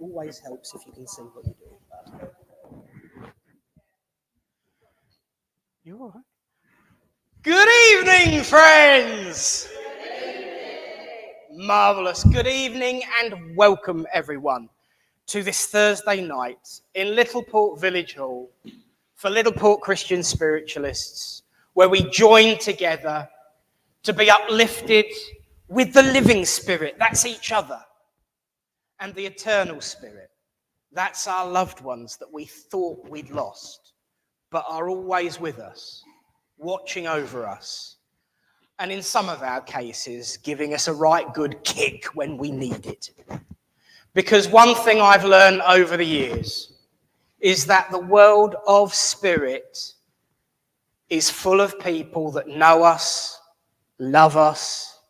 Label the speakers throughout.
Speaker 1: always helps if you can see what you're doing, bud. You all right? Good evening, friends! Good evening. Marvellous. Good evening and welcome, everyone, to this Thursday night in Littleport Village Hall for Littleport Christian Spiritualists, where we join together to be uplifted with the living spirit, that's each other, and the eternal spirit, that's our loved ones that we thought we'd lost, but are always with us, watching over us, and in some of our cases, giving us a right good kick when we need it. Because one thing I've learned over the years is that the world of spirit is full of people that know us, love us,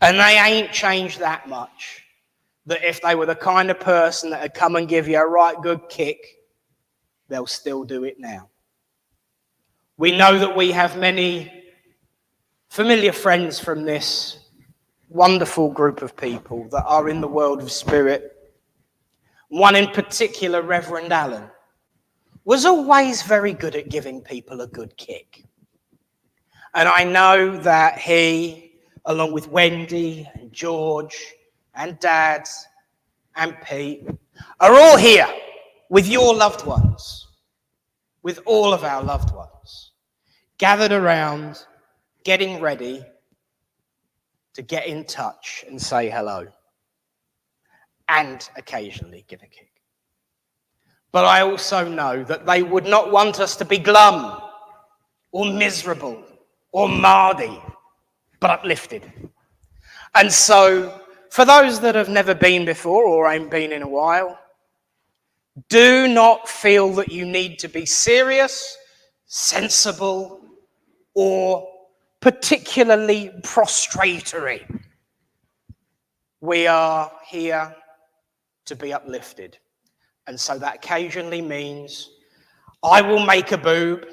Speaker 1: and they ain't changed that much, that if they were the kind of person that would come and give you a right good kick, they'll still do it now. We know that we have many familiar friends from this wonderful group of people that are in the world of spirit. One in particular, Reverend Allen, was always very good at giving people a good kick. And I know that he, along with Wendy and George and Dad and Pete, are all here with your loved ones, with all of our loved ones, gathered around, getting ready to get in touch and say hello, and occasionally give a kick. But I also know that they would not want us to be glum or miserable or mardy, but uplifted. And so, for those that have never been before or ain't been in a while, do not feel that you need to be serious, sensible, or particularly prostratory. We are here to be uplifted. And so that occasionally means I will make a boob.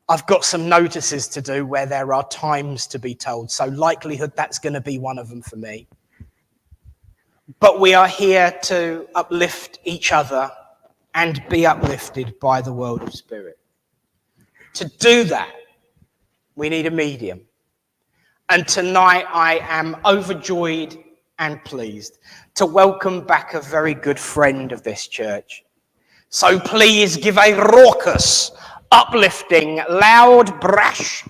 Speaker 1: I've got some notices to do where there are times to be told. So likelihood that's going to be one of them for me. But we are here to uplift each other and be uplifted by the world of spirit. To do that, we need a medium. And tonight I am overjoyed and pleased to welcome back a very good friend of this church. So please give a raucous, uplifting, loud, brash,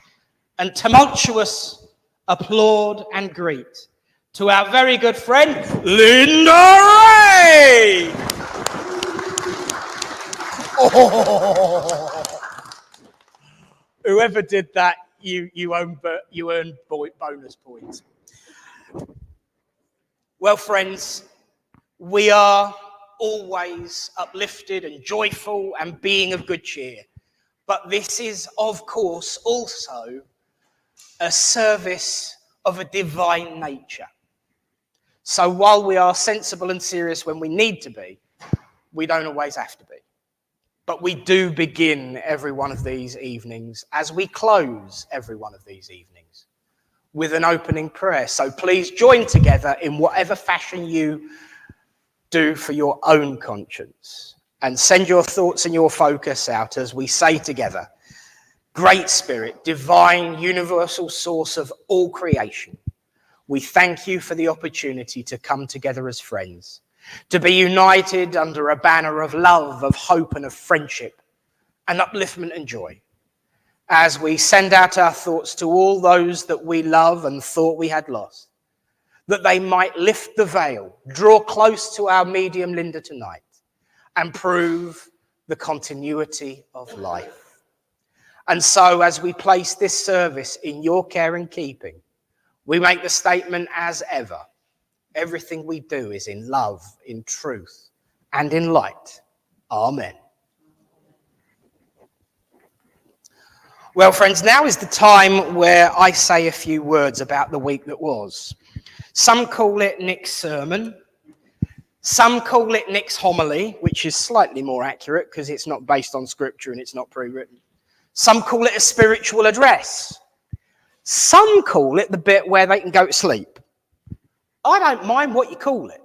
Speaker 1: and tumultuous applaud and greet to our very good friend, Linda Ray! Oh. Whoever did that, you earned bonus points. Well, friends, we are always uplifted and joyful and being of good cheer. But this is, of course, also a service of a divine nature. So while we are sensible and serious when we need to be, we don't always have to be. But we do begin every one of these evenings, as we close every one of these evenings, with an opening prayer. So please join together in whatever fashion you do for your own conscience, and send your thoughts and your focus out as we say together, Great Spirit, divine, universal source of all creation, we thank you for the opportunity to come together as friends, to be united under a banner of love, of hope, and of friendship, and upliftment and joy, as we send out our thoughts to all those that we love and thought we had lost, that they might lift the veil, draw close to our medium Linda tonight, and prove the continuity of life. And so, as we place this service in your care and keeping, we make the statement as ever, everything we do is in love, in truth, and in light. Amen. Well, friends, now is the time where I say a few words about the week that was. Some call it Nick's sermon. Some call it Nick's homily, which is slightly more accurate because it's not based on scripture and it's not pre-written. Some call it a spiritual address. Some call it the bit where they can go to sleep. I don't mind what you call it,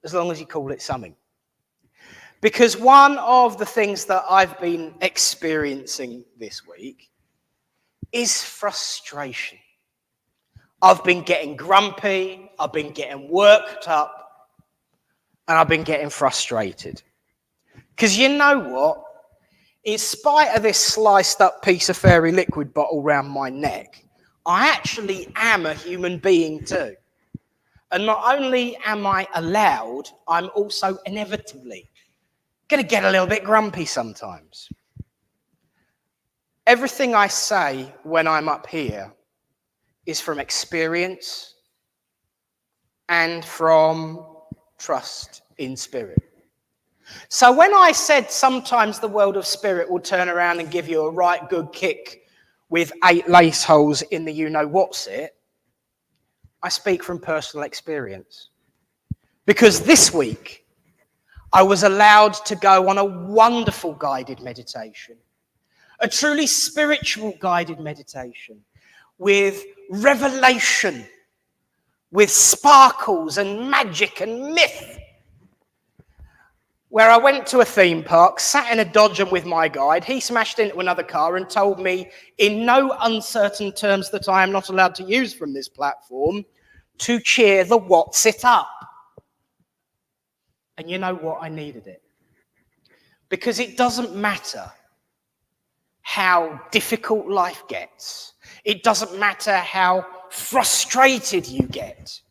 Speaker 1: as long as you call it something. Because one of the things that I've been experiencing this week is frustration. I've been getting grumpy, I've been getting worked up, and I've been getting frustrated. Because you know what? In spite of this sliced up piece of fairy liquid bottle round my neck, I actually am a human being too. And not only am I allowed, I'm also inevitably going to get a little bit grumpy sometimes. Everything I say when I'm up here is from experience and from trust in spirit. So when I said sometimes the world of spirit will turn around and give you a right good kick with 8 lace holes in the you-know-what's-it, I speak from personal experience. Because this week, I was allowed to go on a wonderful guided meditation, a truly spiritual guided meditation with revelation, with sparkles and magic and myth, where I went to a theme park, sat in a Dodgem with my guide. He smashed into another car and told me in no uncertain terms that I am not allowed to use from this platform to cheer the what's it up. And you know what? I needed it. Because it doesn't matter how difficult life gets. It doesn't matter how frustrated you get.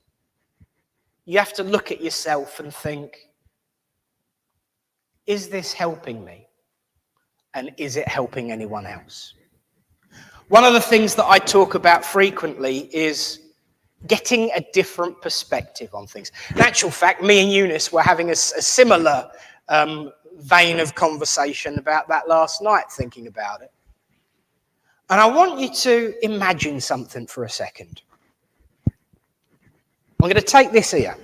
Speaker 1: You have to look at yourself and think, is this helping me? And is it helping anyone else? One of the things that I talk about frequently is getting a different perspective on things. In actual fact, me and Eunice were having a similar vein of conversation about that last night, thinking about it. And I want you to imagine something for a second. I'm going to take this here,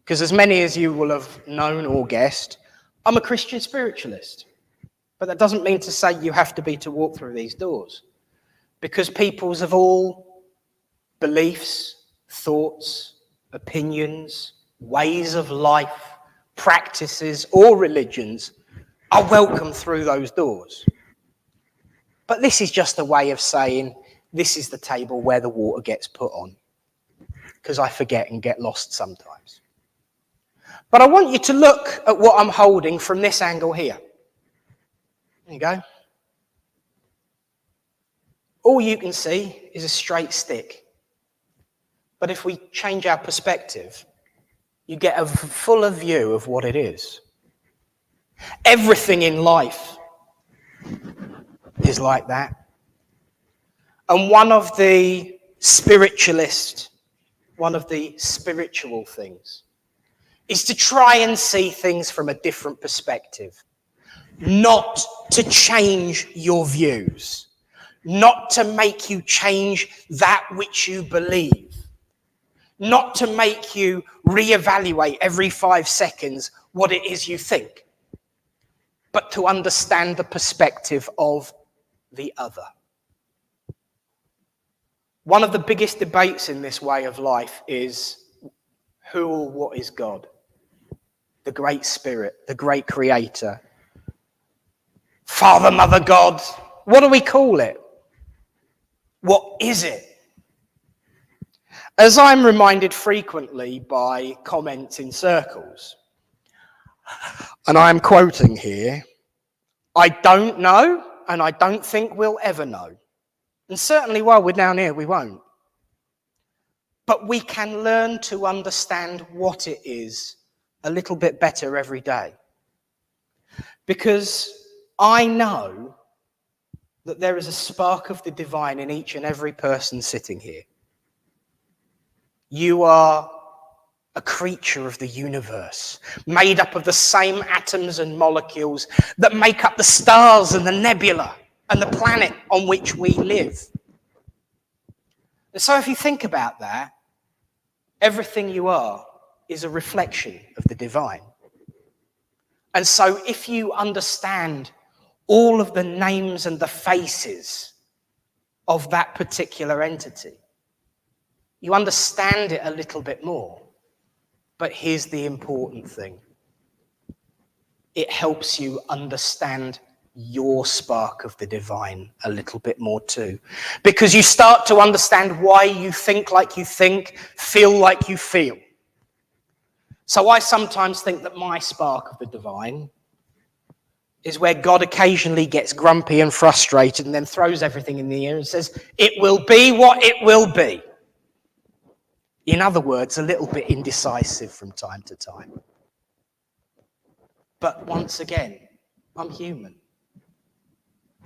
Speaker 1: because as many as you will have known or guessed, I'm a Christian spiritualist. But that doesn't mean to say you have to be to walk through these doors. Because peoples of all beliefs, thoughts, opinions, ways of life, practices, or religions are welcome through those doors. But this is just a way of saying this is the table where the water gets put on. Because I forget and get lost sometimes. But I want you to look at what I'm holding from this angle here. There you go. All you can see is a straight stick. But if we change our perspective, you get a fuller view of what it is. Everything in life is like that. And one of the spiritual things is to try and see things from a different perspective. Not to change your views. Not to make you change that which you believe. Not to make you reevaluate every 5 seconds what it is you think. But to understand the perspective of the other. One of the biggest debates in this way of life is who or what is God? The great spirit, the great creator. Father, Mother, God. What do we call it? What is it? As I'm reminded frequently by comments in circles, and I'm quoting here, I don't know, and I don't think we'll ever know. And certainly while we're down here, we won't. But we can learn to understand what it is a little bit better every day. Because I know that there is a spark of the divine in each and every person sitting here. You are a creature of the universe, made up of the same atoms and molecules that make up the stars and the nebula and the planet on which we live. And so if you think about that, everything you are is a reflection of the divine. And so if you understand all of the names and the faces of that particular entity, you understand it a little bit more. But here's the important thing. It helps you understand your spark of the divine a little bit more too. Because you start to understand why you think like you think, feel like you feel. So I sometimes think that my spark of the divine is where God occasionally gets grumpy and frustrated and then throws everything in the air and says, it will be what it will be. In other words, a little bit indecisive from time to time. But once again, I'm human.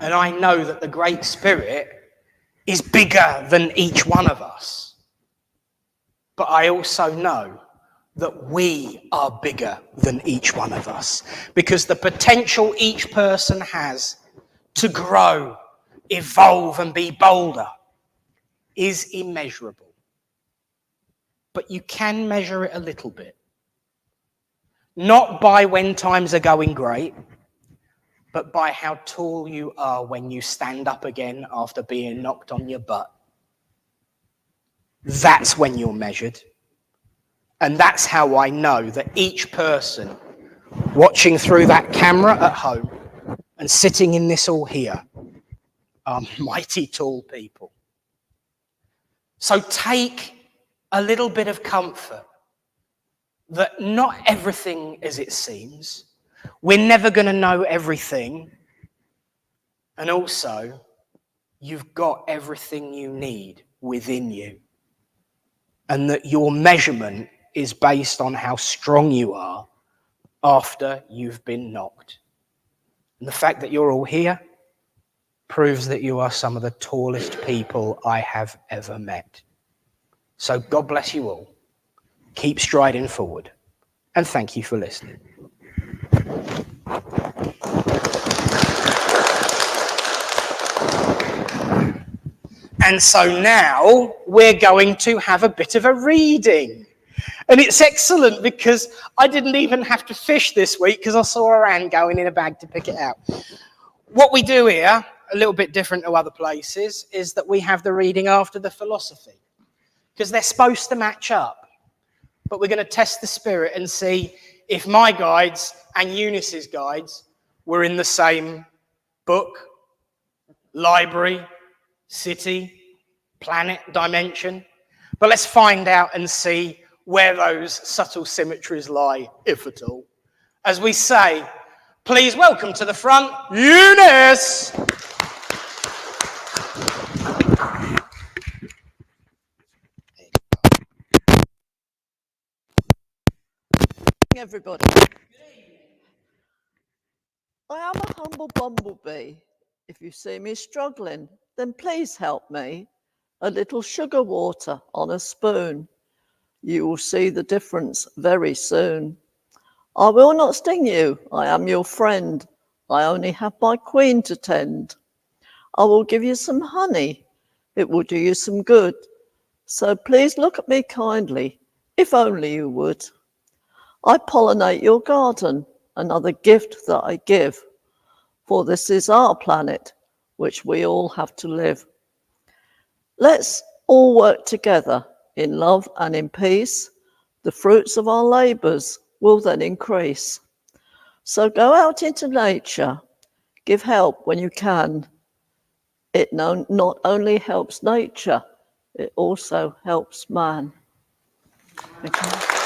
Speaker 1: And I know that the Great Spirit is bigger than each one of us. But I also know that we are bigger than each one of us. Because the potential each person has to grow, evolve, and be bolder is immeasurable. But you can measure it a little bit. Not by when times are going great, but by how tall you are when you stand up again after being knocked on your butt. That's when you're measured. And that's how I know that each person watching through that camera at home and sitting in this hall here are mighty tall people. So take a little bit of comfort that not everything as it seems. We're never going to know everything. And also, you've got everything you need within you. And that your measurement is based on how strong you are after you've been knocked. And the fact that you're all here proves that you are some of the tallest people I have ever met. So God bless you all. Keep striding forward. And thank you for listening. And so now we're going to have a bit of a reading. And it's excellent because I didn't even have to fish this week because I saw a hand going in a bag to pick it out. What we do here, a little bit different to other places, is that we have the reading after the philosophy. Because they're supposed to match up. But we're going to test the spirit and see if my guides and Eunice's guides were in the same book, library, city, planet, dimension. But let's find out and see where those subtle symmetries lie, if at all. As we say, please welcome to the front, Eunice!
Speaker 2: Everybody. I am a humble bumblebee. If you see me struggling, then please help me. A little sugar water on a spoon. You will see the difference very soon. I will not sting you. I am your friend. I only have my queen to tend. I will give you some honey. It will do you some good. So please look at me kindly, if only you would. I pollinate your garden, another gift that I give, for this is our planet, which we all have to live. Let's all work together in love and in peace. The fruits of our labours will then increase. So go out into nature, give help when you can. It not only helps nature, it also helps man. Okay.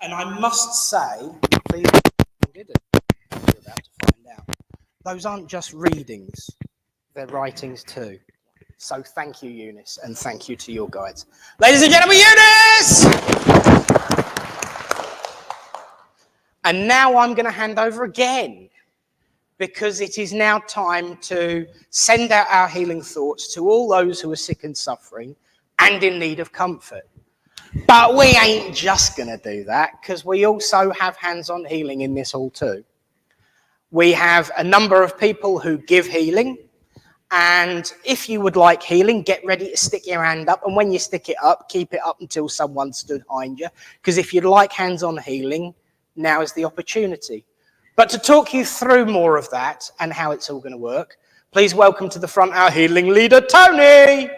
Speaker 1: And I must say, please, you're about to find out, those aren't just readings, they're writings too. So thank you, Eunice, and thank you to your guides. Ladies and gentlemen, Eunice! And now I'm going to hand over again, because it is now time to send out our healing thoughts to all those who are sick and suffering and in need of comfort. But we ain't just going to do that, because we also have hands-on healing in this hall too. We have a number of people who give healing, and if you would like healing, get ready to stick your hand up, and when you stick it up, keep it up until someone stood behind you, because if you'd like hands-on healing, now is the opportunity. But to talk you through more of that and how it's all going to work, please welcome to the front our healing leader, Tony!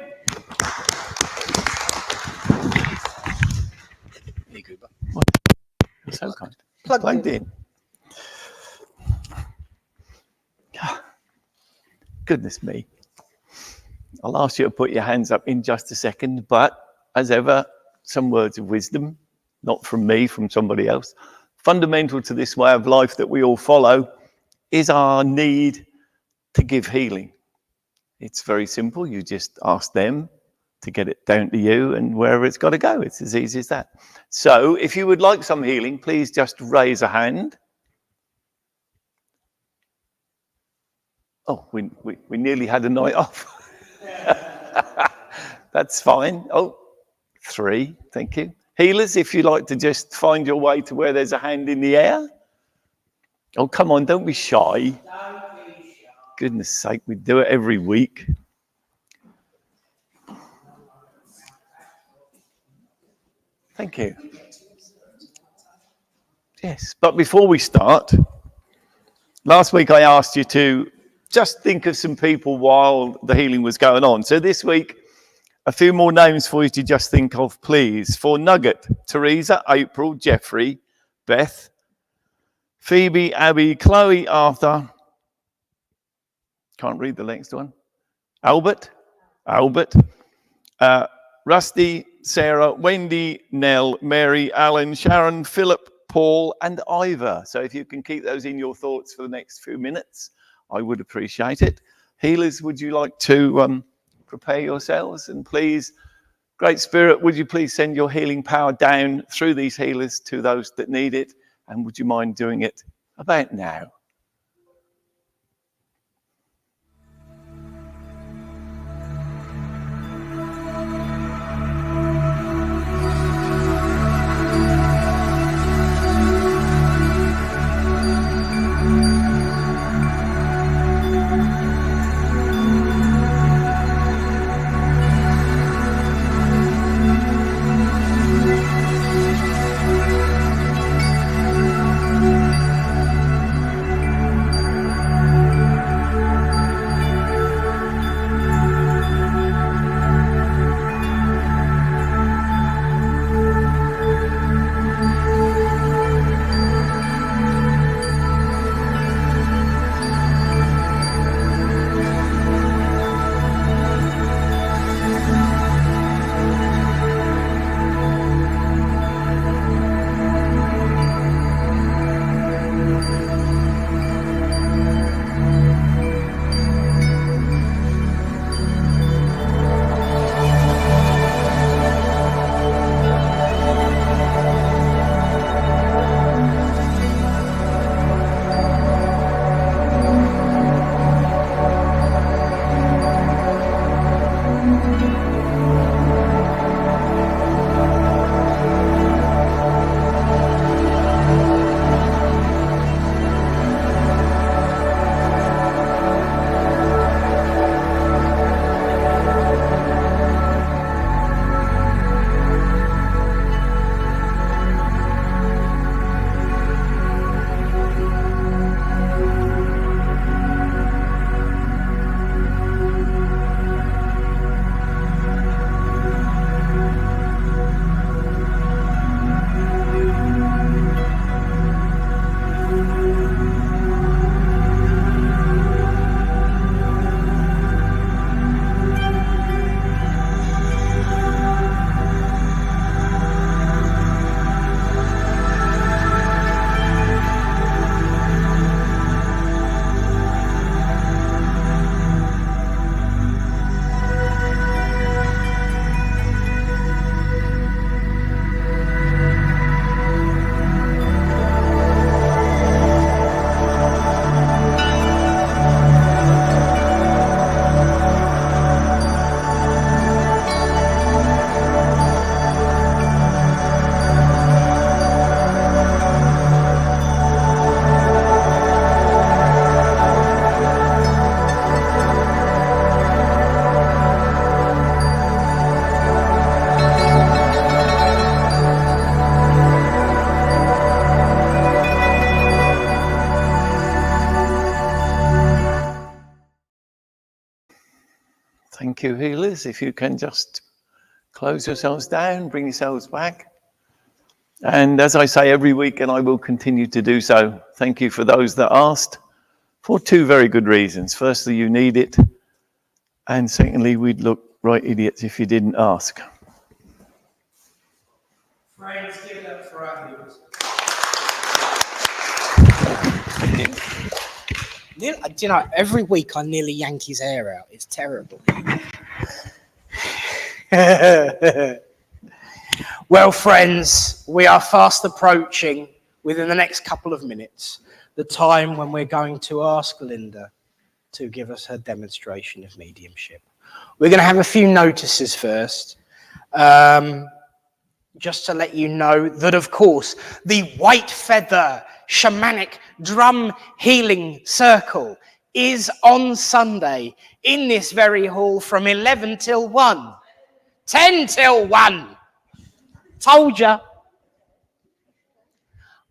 Speaker 3: so kind.
Speaker 1: Plugged in.
Speaker 3: Goodness me. I'll ask you to put your hands up in just a second, but as ever, some words of wisdom, not from me, from somebody else. Fundamental to this way of life that we all follow is our need to give healing. It's very simple. You just ask them to get it down to you and wherever it's got to go. It's as easy as that. So if you would like some healing, please just raise a hand. Oh, we nearly had a night off. That's fine. Oh, 3, thank you. Healers, if you'd like to just find your way to where there's a hand in the air. Oh, come on, don't be shy. Goodness sake, we do it every week. Thank you. Yes, but before we start, last week I asked you to just think of some people while the healing was going on. So this week, a few more names for you to just think of, please. For Nugget, Teresa, April, Jeffrey, Beth, Phoebe, Abby, Chloe, Arthur. Can't read the next one. Albert, Rusty, Sarah, Wendy, Nell, Mary, Alan, Sharon, Philip, Paul, and Ivor. So if you can keep those in your thoughts for the next few minutes, I would appreciate it. Healers, would you like to prepare yourselves? And please, Great Spirit, would you please send your healing power down through these healers to those that need it? And would you mind doing it about now? Thank you, healers. If you can just close yourselves down, bring yourselves back. And as I say every week, and I will continue to do so, thank you for those that asked for two very good reasons. Firstly, you need it. And secondly, we'd look right idiots if you didn't ask.
Speaker 1: Friends, give it up for our heroes. Do you know, every week I nearly yank his hair out. It's terrible. Well, friends, we are fast approaching, within the next couple of minutes, the time when we're going to ask Linda to give us her demonstration of mediumship. We're going to have a few notices first. Just to let you know that, of course, the White Feather Shamanic Drum Healing Circle is on Sunday in this very hall from 11 till 1. 10 till 1. Told ya.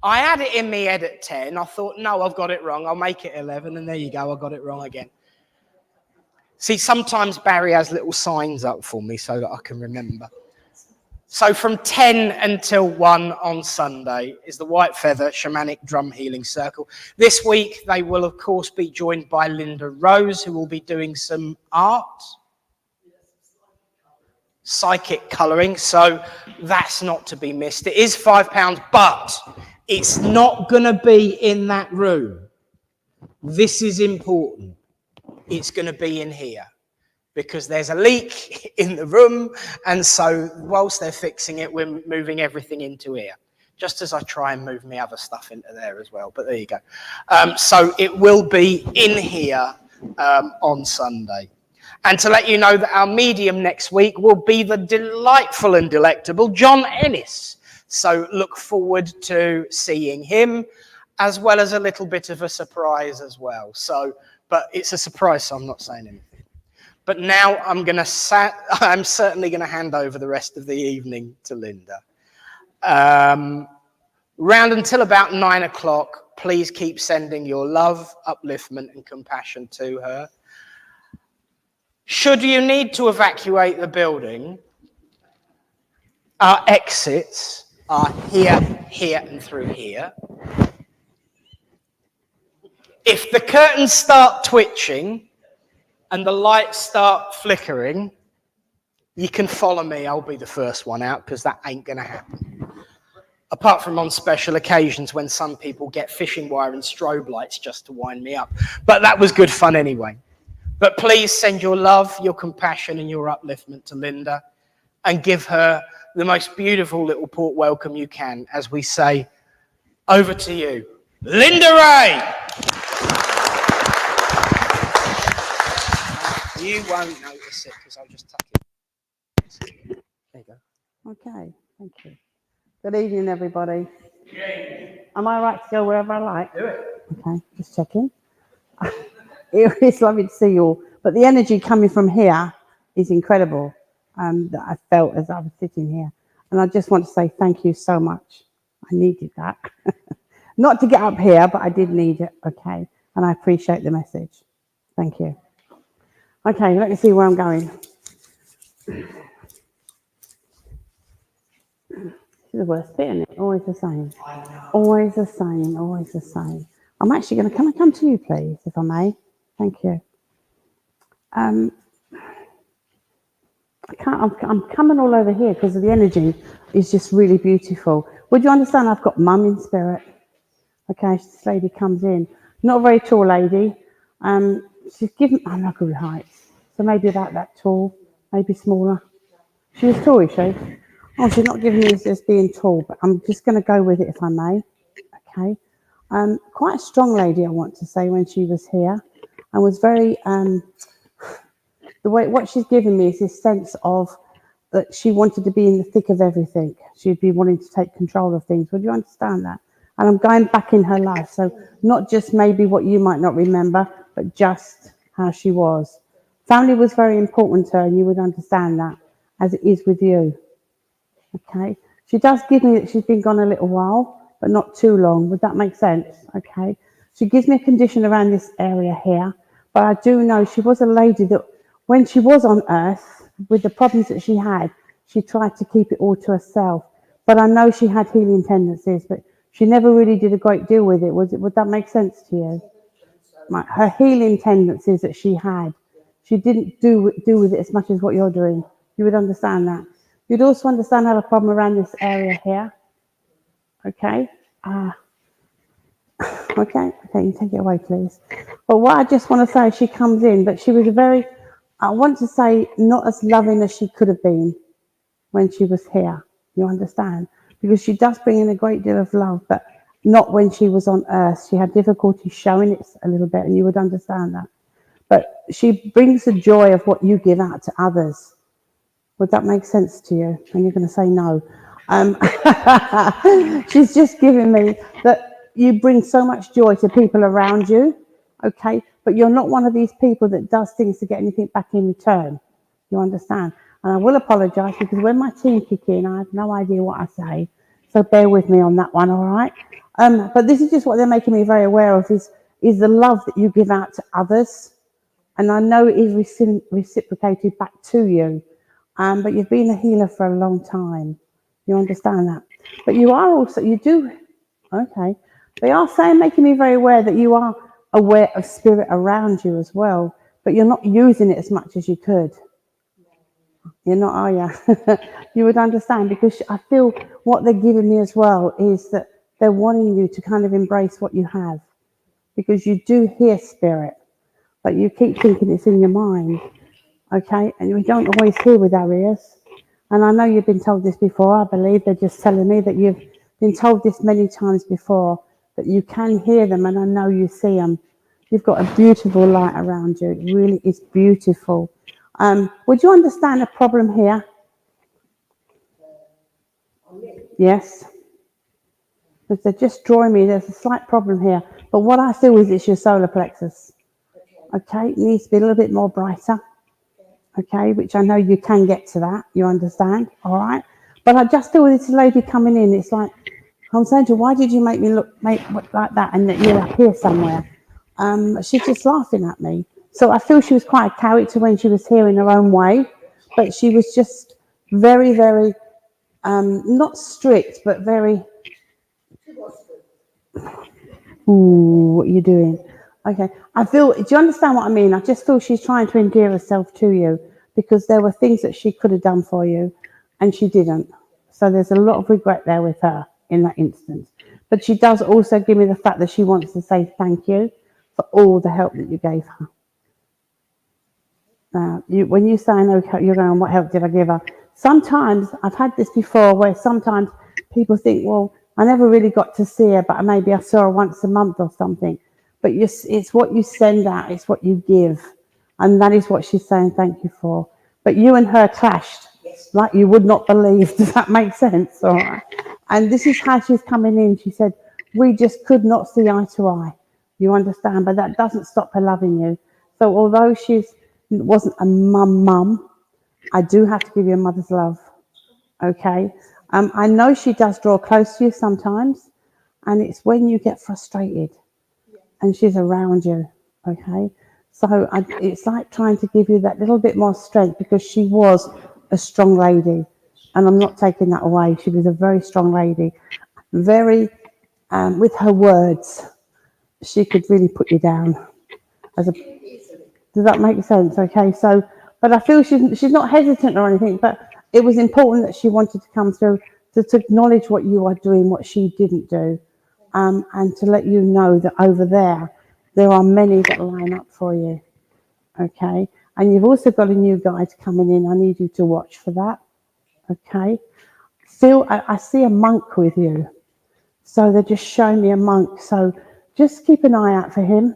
Speaker 1: I had it in my head at 10. I thought, no, I've got it wrong. I'll make it 11. And there you go. I got it wrong again. See, sometimes Barry has little signs up for me so that I can remember. So from 10 until 1 on Sunday is the White Feather Shamanic Drum Healing Circle. This week, they will, of course, be joined by Linda Rose, who will be doing some art, psychic colouring. So that's not to be missed. It is £5, but it's not going to be in that room. This is important. It's going to be in here, because there's a leak in the room, and so whilst they're fixing it, we're moving everything into here, just as I try and move my other stuff into there as well, but there you go. So it will be in here on Sunday. And to let you know that our medium next week will be the delightful and delectable John Ennis. So look forward to seeing him, as well as a little bit of a surprise as well. So, but it's a surprise, so I'm not saying anything. But now I'm certainly going to hand over the rest of the evening to Linda. Round until about 9 o'clock, please keep sending your love, upliftment, and compassion to her. Should you need to evacuate the building, our exits are here, here, and through here. If the curtains start twitching and the lights start flickering, you can follow me. I'll be the first one out, because that ain't going to happen. Apart from on special occasions when some people get fishing wire and strobe lights just to wind me up. But that was good fun anyway. But please send your love, your compassion, and your upliftment to Linda, and give her the most beautiful Littleport welcome you can as we say, over to you, Linda Ray! You won't notice it because I'll just tuck it. There you go.
Speaker 4: Okay, thank you. Good evening, everybody. Am I right to go wherever I like?
Speaker 1: Do it.
Speaker 4: Okay, just checking. It's lovely to see you all. But the energy coming from here is incredible, that I felt as I was sitting here. And I just want to say thank you so much. I needed that. Not to get up here, but I did need it, okay? And I appreciate the message. Thank you. Okay, let me see where I'm going. This is the worst bit, isn't it? Always the same. Always the same, always the same. I'm actually going to come to you, please, if I may. Thank you. I'm coming all over here because the energy is just really beautiful. Would you understand I've got mum in spirit? Okay, this lady comes in. Not a very tall lady. She's given, I'm not good with heights, so maybe about that tall, maybe smaller. She was tall, is she? Oh, she's not giving me as being tall, but I'm just going to go with it if I may. Okay. Quite a strong lady, I want to say, when she was here, and was very, what she's given me is this sense of that she wanted to be in the thick of everything. She'd be wanting to take control of things. Would you understand that? And I'm going back in her life, so not just maybe what you might not remember, but just how she was. Family was very important to her, and you would understand that, as it is with you. Okay? She does give me that she's been gone a little while, but not too long. Would that make sense? Okay? She gives me a condition around this area here, but I do know she was a lady that when she was on earth, with the problems that she had, she tried to keep it all to herself. but I know she had healing tendencies, but she never really did a great deal with it. Would that make sense to you? Like her healing tendencies that she had, she didn't do with it as much as what you're doing. You would understand that. You'd also understand I have a problem around this area here. Okay. Okay, you take it away, please. But what I just want to say, she comes in, but she was I want to say, not as loving as she could have been when she was here. You understand? Because she does bring in a great deal of love, but not when she was on earth. She had difficulty showing it a little bit, and you would understand that. But she brings the joy of what you give out to others. Would that make sense to you? And you're going to say no. She's just giving me that you bring so much joy to people around you, okay? But you're not one of these people that does things to get anything back in return. You understand? And I will apologise because when my team kick in, I have no idea what I say. So bear with me on that one, all right? But this is just what they're making me very aware of is the love that you give out to others. And I know it is reciprocated back to you. But you've been a healer for a long time. You understand that? But you are also, okay. They are saying, making me very aware that you are aware of spirit around you as well, but you're not using it as much as you could. You're not, are you? You would understand, because I feel what they're giving me as well is that they're wanting you to kind of embrace what you have, because you do hear spirit, but you keep thinking it's in your mind. Okay, and we don't always hear with our ears. And I know you've been told this before. I believe they're just telling me that you've been told this many times before, that you can hear them, and I know you see them. You've got a beautiful light around you. It really is beautiful. Would you understand the problem here? Yes. Because they're just drawing me. There's a slight problem here. But what I feel is it's your solar plexus. Okay, it needs to be a little bit more brighter. Okay, which I know you can get to that, you understand, all right? But I just feel this lady coming in, it's like, I'm saying to her, why did you make me look like that and that you're up here somewhere? She's just laughing at me. So I feel she was quite a character when she was here in her own way, but she was just very, very, not strict, but very, ooh, what are you doing? Okay, I feel, do you understand what I mean? I just feel she's trying to endear herself to you because there were things that she could have done for you and she didn't. So there's a lot of regret there with her in that instance. But she does also give me the fact that she wants to say thank you for all the help that you gave her. Now, when you say no, you're going, what help did I give her? Sometimes, I've had this before where sometimes people think, well, I never really got to see her, but maybe I saw her once a month or something. But it's what you send out, it's what you give. And that is what she's saying thank you for. But you and her clashed like you would not believe. Does that make sense? All right. And this is how she's coming in. She said, we just could not see eye to eye. You understand? But that doesn't stop her loving you. So although she wasn't a mum, I do have to give you a mother's love. Okay? I know she does draw close to you sometimes. And it's when you get frustrated. And she's around you, okay? So it's like trying to give you that little bit more strength because she was a strong lady. And I'm not taking that away. She was a very strong lady. Very, with her words, she could really put you down. Does that make sense? Okay, so, but I feel she's not hesitant or anything, but it was important that she wanted to come through to acknowledge what you are doing, what she didn't do. And to let you know that over there are many that line up for you, okay? And you've also got a new guide coming in. I need you to watch for that, okay? I see a monk with you. So they're just showing me a monk. So just keep an eye out for him,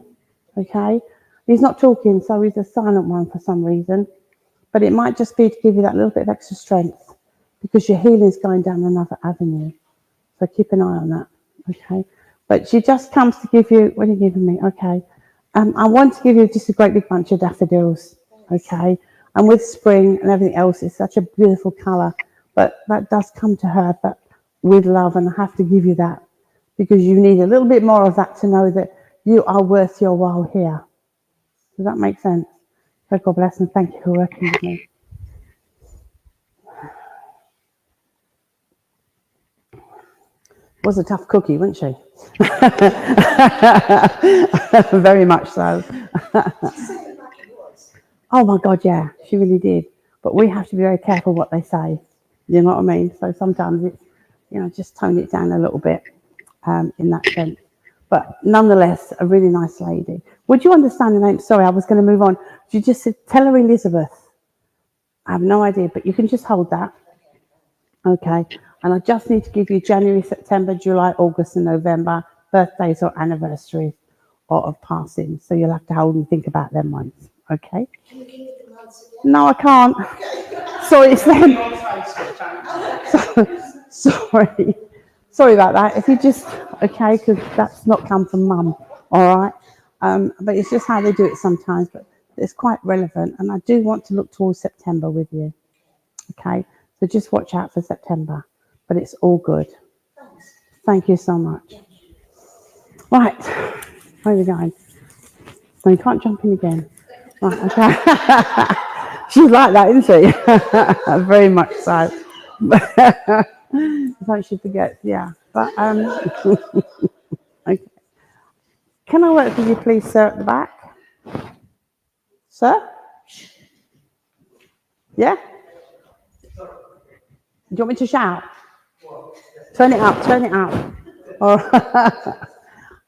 Speaker 4: okay? He's not talking, so he's a silent one for some reason. But it might just be to give you that little bit of extra strength because your healing's going down another avenue. So keep an eye on that. Okay, but she just comes to give you, what are you giving me? Okay, I want to give you just a great big bunch of daffodils, okay, and with spring and everything else, it's such a beautiful colour, but that does come to her, but with love, and I have to give you that, because you need a little bit more of that to know that you are worth your while here. Does that make sense? So God bless and thank you for working with me. Was a tough cookie, wasn't she? Very much so. Oh my God, yeah, she really did. But we have to be very careful what they say. You know what I mean? So sometimes it's, just tone it down a little bit in that sense. But nonetheless, a really nice lady. Would you understand the name? Sorry, I was going to move on. You just said, tell her Elizabeth. I have no idea, but you can just hold that. Okay. And I just need to give you January, September, July, August, and November birthdays or anniversaries or of passing. So you'll have to hold and think about them ones. Okay.
Speaker 5: Can you give me the months again?
Speaker 4: No, I can't. Sorry, it's them. Sorry. Sorry about that. If you just, okay, because that's not come from Mum. All right. But it's just how they do it sometimes. But it's quite relevant. And I do want to look towards September with you. Okay. So just watch out for September. But it's all good. Thank you so much. Right. Where are we going? No, you can't jump in again. Right, okay. She's like that, isn't she? Very much so. It's like she forgets, yeah. But okay. Can I work with you, please, sir, at the back? Sir? Yeah? Do you want me to shout? Turn it up, turn it up. All right.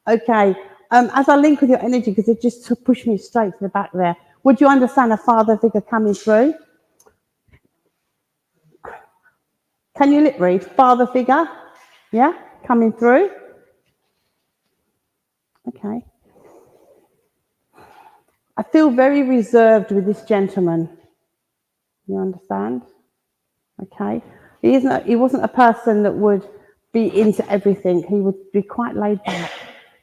Speaker 4: Okay. As I link with your energy, because it just pushed me straight to the back there, would you understand a father figure coming through? Can you lip read? Father figure? Yeah? Coming through? Okay. I feel very reserved with this gentleman. You understand? Okay. He wasn't a person that would be into everything. He would be quite laid back.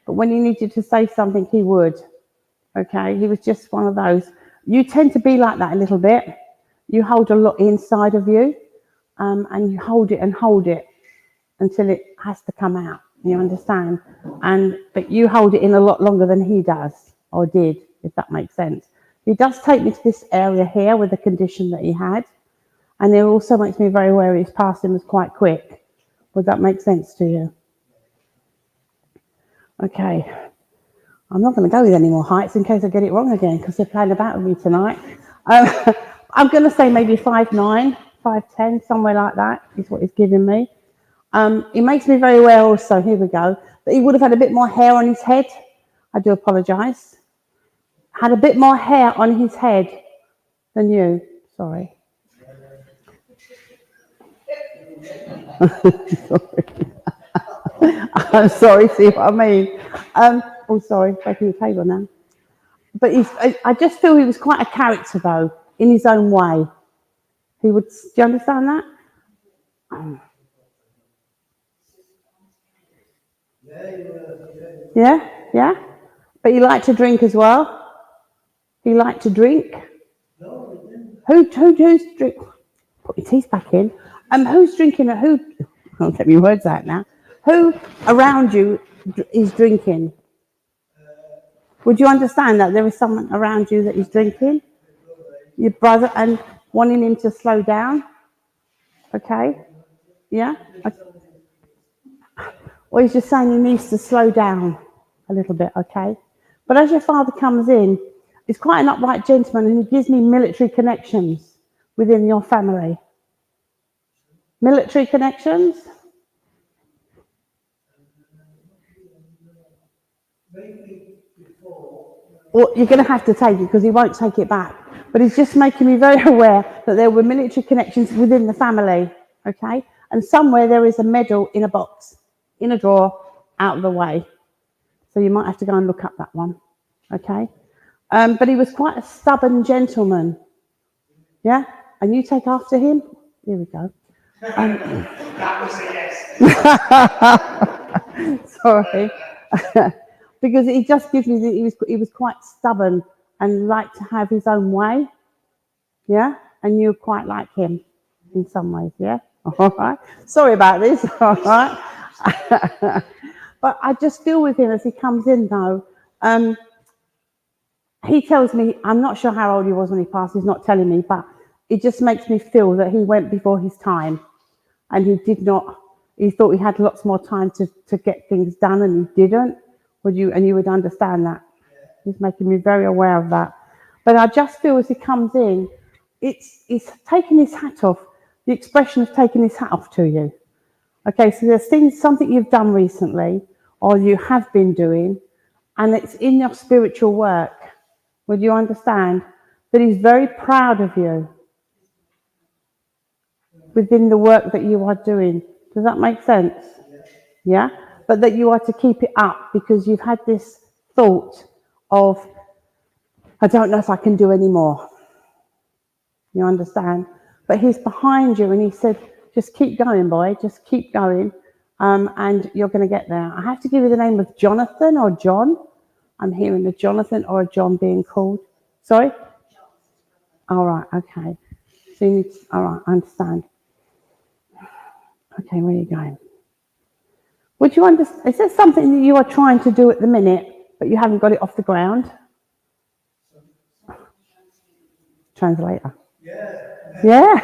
Speaker 4: But when he needed to say something, he would. Okay. He was just one of those. You tend to be like that a little bit. You hold a lot inside of you, and you hold it until it has to come out. You understand? But you hold it in a lot longer than he does, or did, if that makes sense. He does take me to this area here with the condition that he had. And it also makes me very aware his passing was quite quick. Would that make sense to you? Okay. I'm not going to go with any more heights in case I get it wrong again, because they're playing about with me tonight. I'm going to say maybe 5'9", 5'10", somewhere like that is what he's giving me. It makes me very aware also, here we go, that he would have had a bit more hair on his head. I do apologise. Had a bit more hair on his head than you. Sorry. Sorry. I'm sorry, see what I mean? Oh, sorry, breaking the table now. But I just feel he was quite a character, though, in his own way. He would, do you understand that? Yeah, yeah. But he liked to drink as well. He liked to drink. Who's drink? Put your teeth back in. Who's drinking? Who? I'll get my words out now. Who around you is drinking? Would you understand that there is someone around you that is drinking? Your brother, and wanting him to slow down? Okay? Yeah? Well, he's just saying he needs to slow down a little bit, okay? But as your father comes in, he's quite an upright gentleman, and he gives me military connections within your family. Military connections? Well, you're going to have to take it because he won't take it back. But he's just making me very aware that there were military connections within the family, okay? And somewhere there is a medal in a box, in a drawer, out of the way. So you might have to go and look up that one, okay? But he was quite a stubborn gentleman, yeah? And you take after him? Here we go.
Speaker 1: That was a yes.
Speaker 4: Sorry. Because it just gives me he was quite stubborn and liked to have his own way, yeah? And you're quite like him in some ways, yeah? All right. Sorry about this, all right? But I just feel with him as he comes in, though. He tells me, I'm not sure how old he was when he passed, he's not telling me, but it just makes me feel that he went before his time, and he he thought he had lots more time to get things done and he didn't? You would understand that. He's making me very aware of that. But I just feel as he comes in, it's taking his hat off. The expression of taking his hat off to you. Okay, so there's something you've done recently, or you have been doing, and it's in your spiritual work. Would you understand that he's very proud of you within the work that you are doing? Does that make sense? Yeah? But that you are to keep it up because you've had this thought of, I don't know if I can do any more. You understand? But he's behind you and he said, just keep going, boy, just keep going, and you're going to get there. I have to give you the name of Jonathan or John. I'm hearing a Jonathan or a John being called. Sorry? All right, okay. So you need to, all right, I understand. Okay, where are you going? Would you understand? Is there something that you are trying to do at the minute, but you haven't got it off the ground? Translator. Yeah.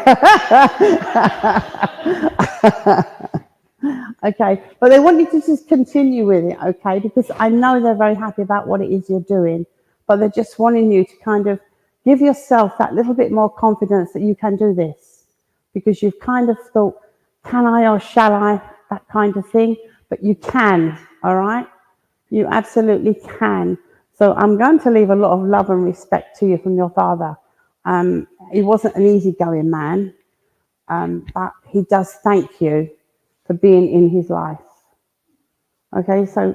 Speaker 4: Okay, but they want you to just continue with it, okay? Because I know they're very happy about what it is you're doing, but they're just wanting you to kind of give yourself that little bit more confidence that you can do this, because you've kind of thought, can I or shall I, that kind of thing, but you can, all right? You absolutely can. So I'm going to leave a lot of love and respect to you from your father. He wasn't an easygoing man, but he does thank you for being in his life. Okay, so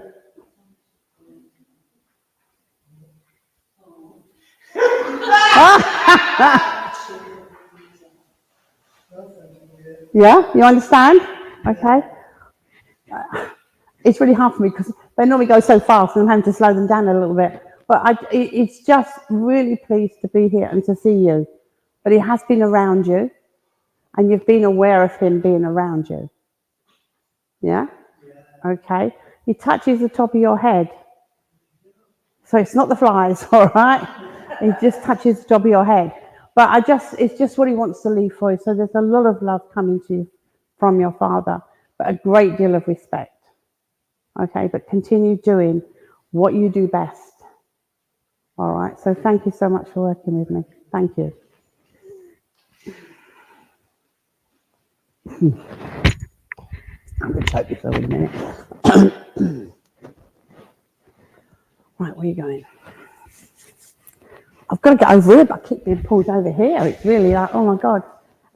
Speaker 4: yeah, you understand? Okay. It's really hard for me because they normally go so fast and I'm having to slow them down a little bit. But it's just really pleased to be here and to see you. But he has been around you and you've been aware of him being around you. Yeah? Okay. He touches the top of your head. So it's not the flies, all right? He just touches the top of your head. But it's just what he wants to leave for you. So there's a lot of love coming to you from your father, but a great deal of respect. Okay, but continue doing what you do best. All right, so thank you so much for working with me. Thank you. I'm going to choke this over a minute. Right, where are you going? I've got to get over here, but I keep being pulled over here. It's really like, oh my God,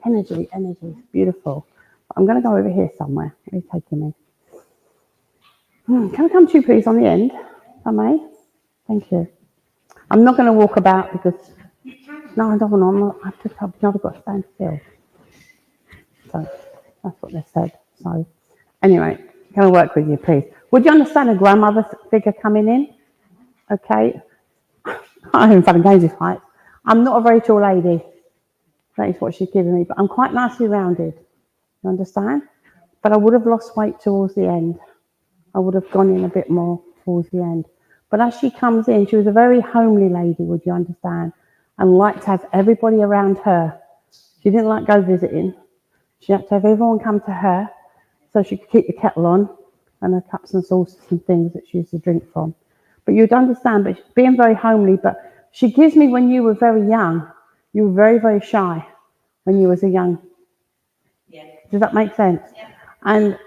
Speaker 4: energy, beautiful. I'm going to go over here somewhere. Where are you taking me? Can I come to you, please, on the end, if I may? Thank you. I'm not going to walk about because... No, I don't want to. I've got to stand still. So, that's what they said. So, anyway, can I work with you, please? Would you understand a grandmother figure coming in? Okay. I'm having fun and games with heights. I'm not a very tall lady. That is what she's giving me. But I'm quite nicely rounded. You understand? But I would have lost weight towards the end. I would have gone in a bit more towards the end. But as she comes in, she was a very homely lady, would you understand? And liked to have everybody around her. She didn't like go visiting. She had to have everyone come to her so she could keep the kettle on and her cups and saucers and things that she used to drink from. But you'd understand, but being very homely, but she gives me when you were very young, you were very, very shy when you was a young. Yeah. Does that make sense? Yeah. And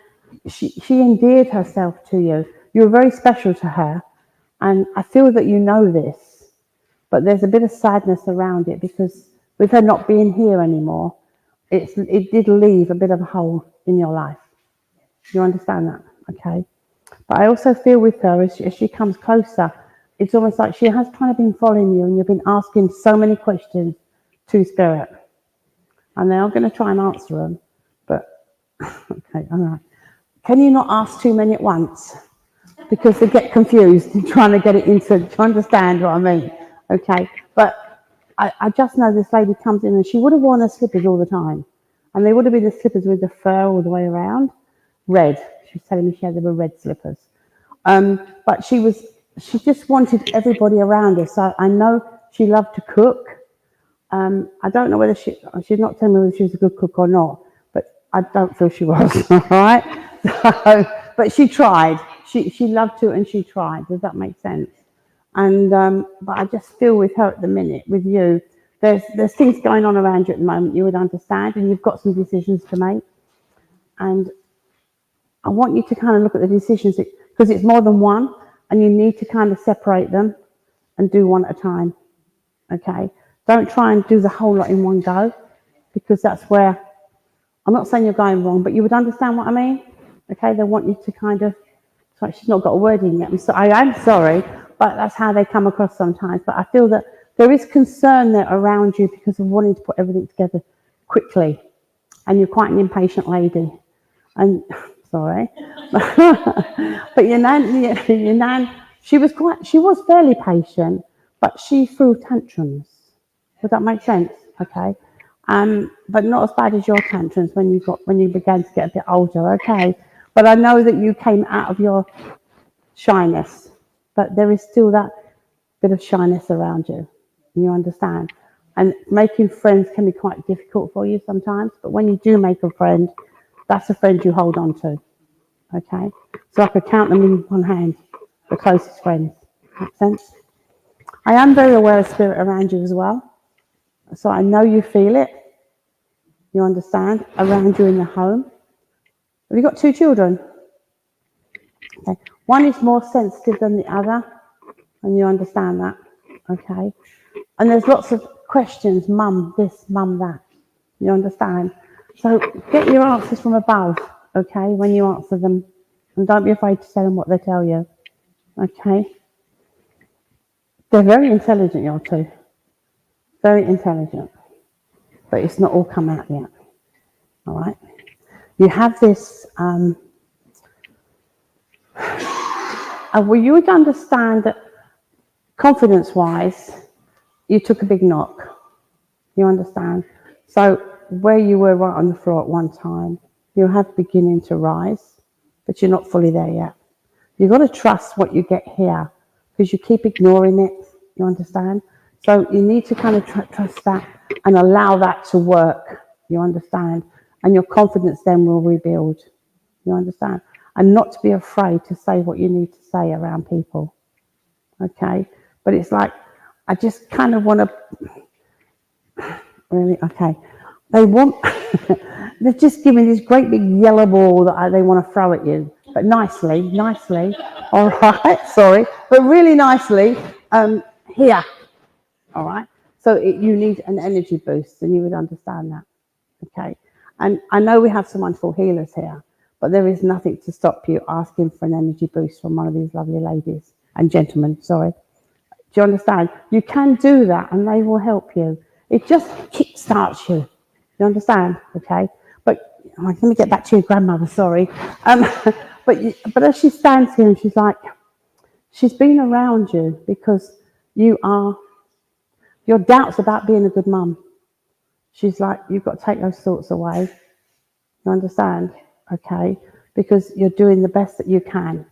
Speaker 4: she endeared herself to you. You were very special to her. And I feel that you know this, but there's a bit of sadness around it because with her not being here anymore, it did leave a bit of a hole in your life. You understand that? Okay. But I also feel with her as she comes closer, it's almost like she has kind of been following you and you've been asking so many questions to Spirit. And they are going to try and answer them. But, okay, all right. Can you not ask too many at once? Because they get confused in trying to get it into, do you understand what I mean? Okay, but I just know this lady comes in and she would have worn her slippers all the time. And they would have been the slippers with the fur all the way around. Red. She was telling me she had the red slippers. But she just wanted everybody around her. So I know she loved to cook. I don't know whether she's not telling me whether she was a good cook or not, but I don't feel she was, all right? So, but she tried. She loved to, and she tried. Does that make sense? And but I just feel with her at the minute, with you, there's things going on around you at the moment you would understand, and you've got some decisions to make. And I want you to kind of look at the decisions, because it's more than one, and you need to kind of separate them and do one at a time. Okay? Don't try and do the whole lot in one go, because that's where, I'm not saying you're going wrong, but you would understand what I mean. Okay? They want you to kind of, sorry, she's not got a word in yet. I am sorry, but that's how they come across sometimes. But I feel that there is concern there around you because of wanting to put everything together quickly, and you're quite an impatient lady. And sorry, but your nan, she was fairly patient, but she threw tantrums. Would that make sense? Okay, but not as bad as your tantrums when you began to get a bit older. Okay, but I know that you came out of your shyness, but there is still that bit of shyness around you. You understand? And making friends can be quite difficult for you sometimes, but when you do make a friend, that's a friend you hold on to. Okay? So I could count them in one hand, the closest friends. Make sense? I am very aware of spirit around you as well. So I know you feel it. You understand? Around you in the home. Have you got 2 children? Okay. One is more sensitive than the other, and you understand that. Okay? And there's lots of questions, mum this, mum that. You understand? So get your answers from above, okay, when you answer them. And don't be afraid to tell them what they tell you, okay? They're very intelligent, your 2. Very intelligent. But it's not all come out yet, all right? You have this, well, you would understand that confidence-wise, you took a big knock. You understand? So where you were right on the floor at one time, you have beginning to rise, but you're not fully there yet. You've got to trust what you get here, because you keep ignoring it. You understand? So you need to kind of trust that and allow that to work. You understand? And your confidence then will rebuild. You understand? And not to be afraid to say what you need to say around people. Okay? But it's like, I just kind of want to, really, okay. They've just given me this great big yellow ball that they want to throw at you, but nicely, all right, sorry, but really nicely, here, all right? So you need an energy boost, and you would understand that, okay? And I know we have some wonderful healers here, but there is nothing to stop you asking for an energy boost from one of these lovely ladies and gentlemen, sorry. Do you understand? You can do that, and they will help you. It just kickstarts you. You understand? Okay. But let me get back to your grandmother. Sorry. But as she stands here and she's like, she's been around you because your doubts about being a good mum. She's like, you've got to take those thoughts away. You understand? Okay. Because you're doing the best that you can,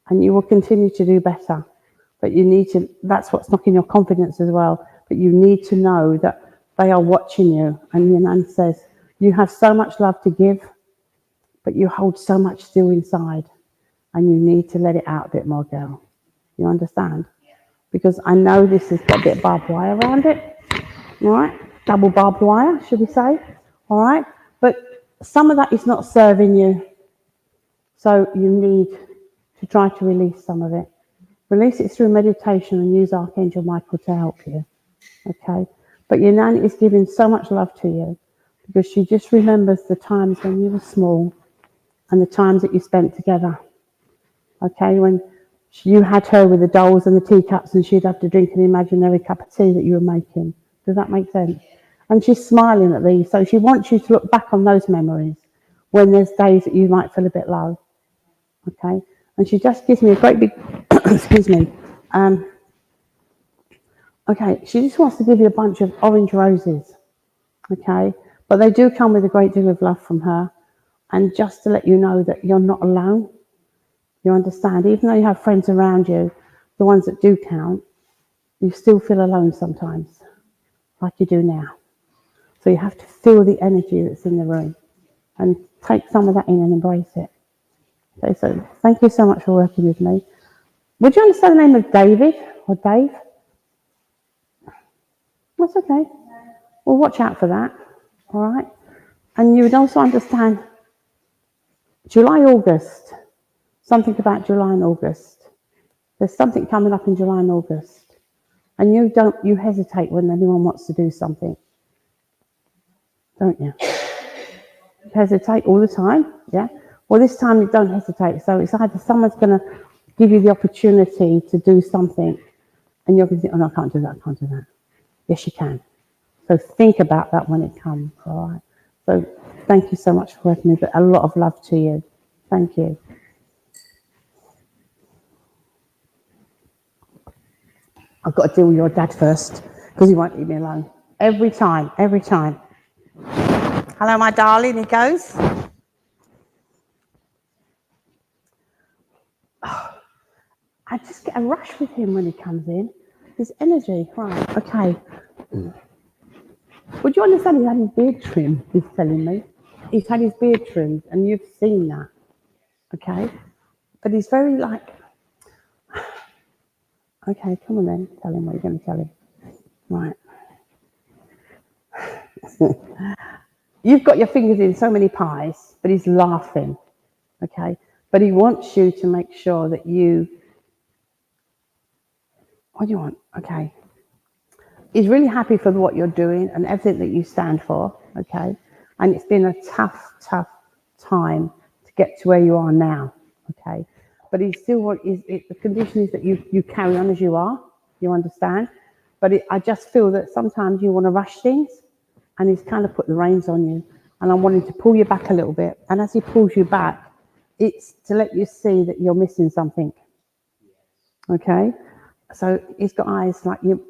Speaker 4: and you will continue to do better. But you need to, that's what's knocking your confidence as well. But you need to know that they are watching you. And your nan says, you have so much love to give, but you hold so much still inside. And you need to let it out a bit more, girl. You understand? Because I know this has got a bit of barbed wire around it. All right? Double barbed wire, should we say? All right? But some of that is not serving you. So you need to try to release some of it. Release it through meditation and use Archangel Michael to help you. Okay? But your nan is giving so much love to you because she just remembers the times when you were small and the times that you spent together. Okay? When you had her with the dolls and the teacups and she'd have to drink an imaginary cup of tea that you were making. Does that make sense? And she's smiling at these. So she wants you to look back on those memories when there's days that you might feel a bit low. Okay? And she just gives me a great big, excuse me, okay, she just wants to give you a bunch of orange roses, okay? But they do come with a great deal of love from her. And just to let you know that you're not alone, you understand? Even though you have friends around you, the ones that do count, you still feel alone sometimes, like you do now. So you have to feel the energy that's in the room and take some of that in and embrace it. Okay, so thank you so much for working with me. Would you understand the name of David or Dave? That's okay. Well, watch out for that, all right? And you would also understand July, August, something about July and August. There's something coming up in July and August. And you hesitate when anyone wants to do something, don't you? You hesitate all the time, yeah? Well, this time you don't hesitate. So it's either someone's going to give you the opportunity to do something and you're going to think, oh, no, I can't do that, I can't do that. Yes, you can. So think about that when it comes, all right? So thank you so much for working with me, but a lot of love to you. Thank you. I've got to deal with your dad first because he won't leave me alone. Every time, every time. Hello, my darling, he goes. Oh, I just get a rush with him when he comes in. His energy, right, okay. Would you understand he had his beard trimmed, he's telling me? He's had his beard trimmed and you've seen that, okay? But he's very like, okay, come on then, tell him what you're going to tell him. Right. You've got your fingers in so many pies, but he's laughing, okay? But he wants you to make sure that you, what do you want? Okay. He's really happy for what you're doing and everything that you stand for, okay? And it's been a tough, tough time to get to where you are now, okay? But he still the condition is that you carry on as you are, you understand? But I just feel that sometimes you want to rush things and he's kind of put the reins on you. And I'm wanting to pull you back a little bit. And as he pulls you back, it's to let you see that you're missing something, okay? So he's got eyes like you.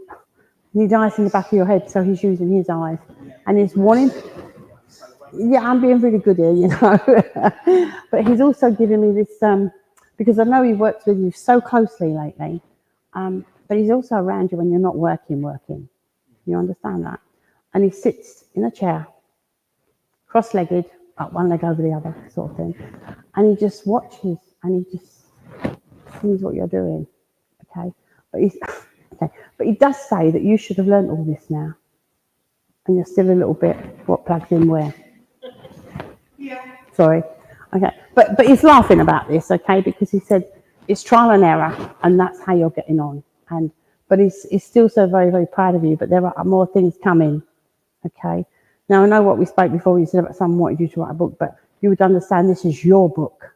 Speaker 4: Need eyes in the back of your head, so he's using his eyes. And he's wanting, yeah, I'm being really good here, you know. But he's also giving me this, because I know he works with you so closely lately, but he's also around you when you're not working. You understand that? And he sits in a chair, cross-legged, up one leg over the other, sort of thing. And he just watches and he just sees what you're doing, okay? But he's... Okay, but he does say that you should have learned all this now, and you're still a little bit what plugs in where. Yeah. Sorry. Okay, but he's laughing about this, okay, because he said it's trial and error, and that's how you're getting on. But he's still so very, very proud of you. But there are more things coming. Okay. Now I know what we spoke before. You said about someone wanted you to write a book, but you would understand this is your book.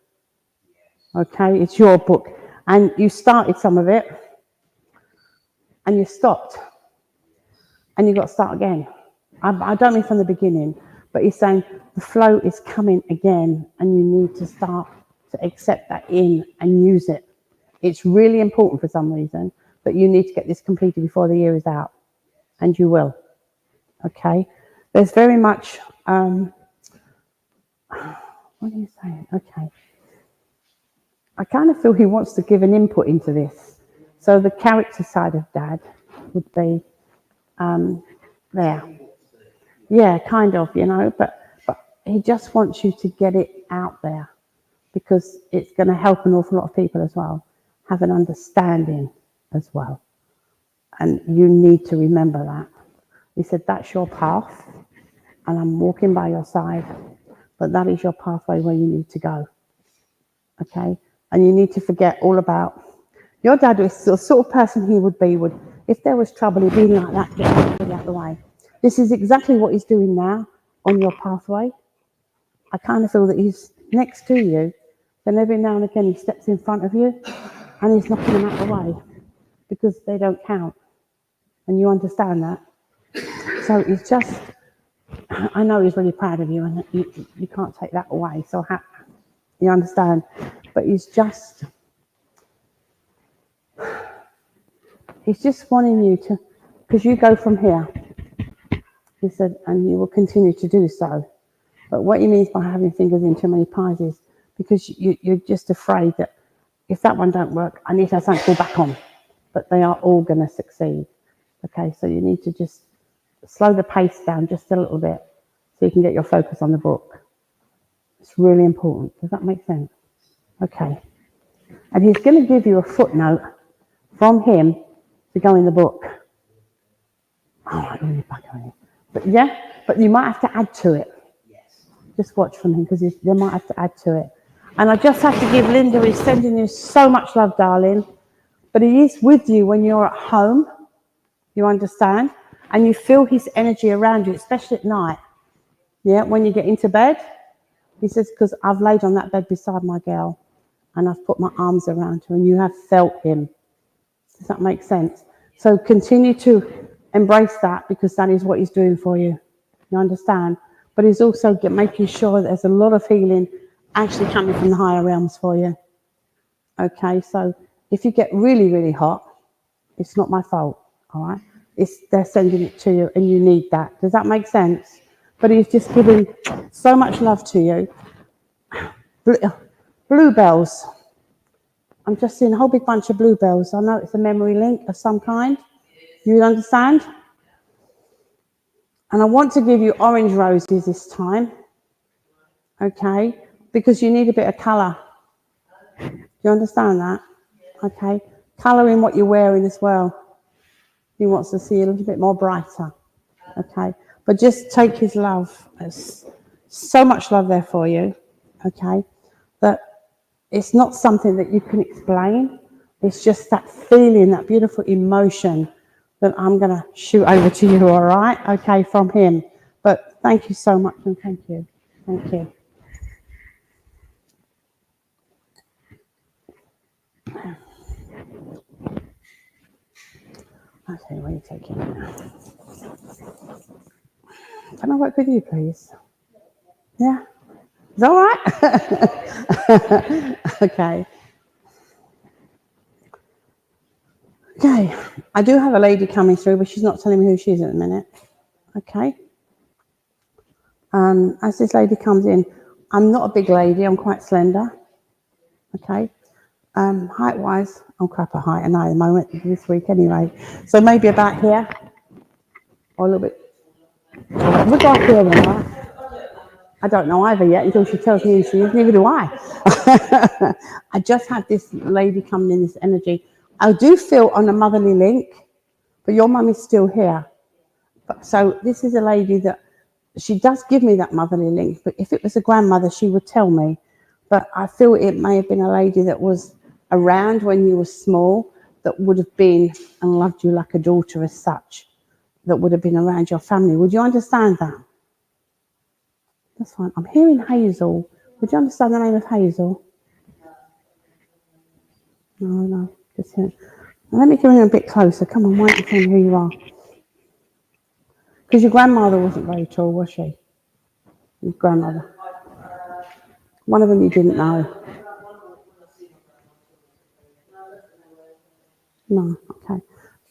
Speaker 4: Okay, it's your book, and you started some of it. And you stopped, and you've got to start again. I don't mean from the beginning, but he's saying the flow is coming again, and you need to start to accept that in and use it. It's really important for some reason, but you need to get this completed before the year is out, and you will. Okay? There's very much, what are you saying? Okay. I kind of feel he wants to give an input into this. So the character side of Dad would be there. Yeah, kind of, you know, but he just wants you to get it out there because it's going to help an awful lot of people as well, have an understanding as well. And you need to remember that. He said, that's your path, and I'm walking by your side, but that is your pathway where you need to go. Okay? And you need to forget all about... Your dad was the sort of person he would be, if there was trouble, he'd be like that, get everybody out of the way. This is exactly what he's doing now on your pathway. I kind of feel that he's next to you, then every now and again he steps in front of you and he's knocking them out of the way because they don't count. And you understand that. So it's just, I know he's really proud of you and you can't take that away. So you understand. But he's just wanting you to, because you go from here, he said, and you will continue to do so. But what he means by having fingers in too many pies is because you're just afraid that if that one don't work, I need to have something to fall back on. But they are all going to succeed. Okay, so you need to just slow the pace down just a little bit so you can get your focus on the book. It's really important. Does that make sense? Okay. And he's going to give you a footnote from him to go in the book. Oh, I really back on it. But yeah, but you might have to add to it. Yes. Just watch from him because they might have to add to it. And I just have to give Linda, he's sending you so much love, darling. But he is with you when you're at home. You understand? And you feel his energy around you, especially at night. Yeah, when you get into bed. He says, because I've laid on that bed beside my girl and I've put my arms around her and you have felt him. Does that make sense? So continue to embrace that because that is what he's doing for you. You understand? But he's also making sure that there's a lot of healing actually coming from the higher realms for you. Okay, so if you get really, really hot, it's not my fault, all right? They're sending it to you and you need that. Does that make sense? But he's just giving so much love to you. Bluebells. I'm just seeing a whole big bunch of bluebells. I know it's a memory link of some kind. You understand? And I want to give you orange roses this time. Okay? Because you need a bit of colour. Do you understand that? Okay? Colour in what you're wearing as well. He wants to see a little bit more brighter. Okay? But just take his love. There's so much love there for you. Okay? That it's not something that you can explain. It's just that feeling, that beautiful emotion that I'm going to shoot over to you, all right? Okay, from him. But thank you so much and thank you. Thank you. Okay, where are you taking me now? Can I work with you, please? Yeah? Is that all right? Okay. Okay, I do have a lady coming through, but she's not telling me who she is at the minute. Okay. As this lady comes in, I'm not a big lady, I'm quite slender. Okay. Height-wise, I'm crap at height, and I at the moment this week anyway. So maybe about here, or a little bit. We'll go up here then, right? I don't know either yet until she tells me who she is, neither do I. I just had this lady coming in, this energy. I do feel on a motherly link, but your mum is still here. So this is a lady that, she does give me that motherly link, but if it was a grandmother, she would tell me. But I feel it may have been a lady that was around when you were small, that would have been and loved you like a daughter as such, that would have been around your family. Would you understand that? That's fine. I'm hearing Hazel. Would you understand the name of Hazel? No, just hearing. Now, let me come in a bit closer. Come on, wait and tell me who you are. Because your grandmother wasn't very tall, was she? Your grandmother. One of them you didn't know. No, okay.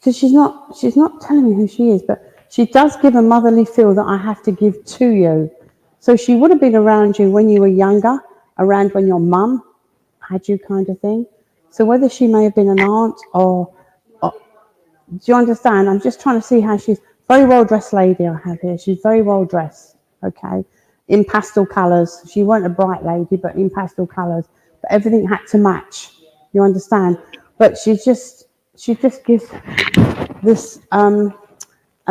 Speaker 4: So she's not telling me who she is, but she does give a motherly feel that I have to give to you. So she would have been around you when you were younger, around when your mum had you, kind of thing. So whether she may have been an aunt or do you understand? I'm just trying to see how she's very well dressed lady I have here. She's very well dressed, okay, in pastel colours. She wasn't a bright lady, but in pastel colours. But everything had to match. You understand? But she just gives this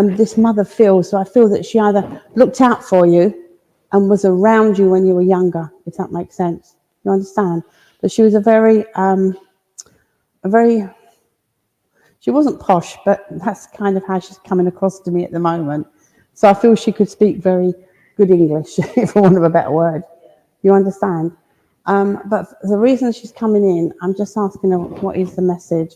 Speaker 4: this mother feel. So I feel that she either looked out for you and was around you when you were younger, if that makes sense. You understand? But she was a very she wasn't posh, but that's kind of how she's coming across to me at the moment. So I feel she could speak very good English, for want of a better word. You understand? But the reason she's coming in, I'm just asking her what is the message.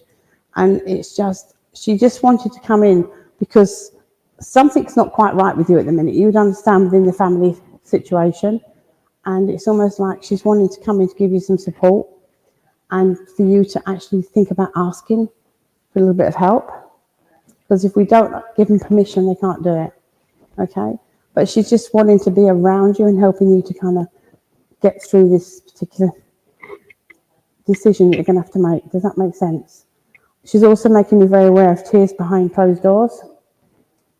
Speaker 4: And it's just, she just wanted to come in because something's not quite right with you at the minute. You would understand within the family situation. And it's almost like she's wanting to come in to give you some support and for you to actually think about asking for a little bit of help. Because if we don't give them permission, they can't do it. Okay? But she's just wanting to be around you and helping you to kind of get through this particular decision that you're going to have to make. Does that make sense? She's also making me very aware of tears behind closed doors.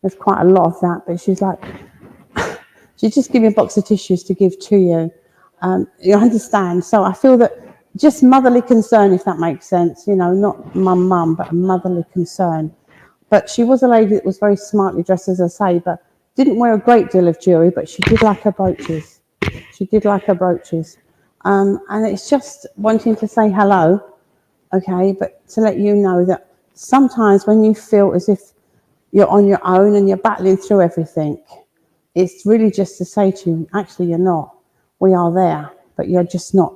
Speaker 4: There's quite a lot of that, but she's like, she just gave me a box of tissues to give to you. You understand? So I feel that just motherly concern, if that makes sense. You know, not mum, but a motherly concern. But she was a lady that was very smartly dressed, as I say, but didn't wear a great deal of jewellery, but she did like her brooches. She did like her brooches. And it's just wanting to say hello, okay, but to let you know that sometimes when you feel as if you're on your own and you're battling through everything, it's really just to say to you, actually, you're not. We are there, but you're just not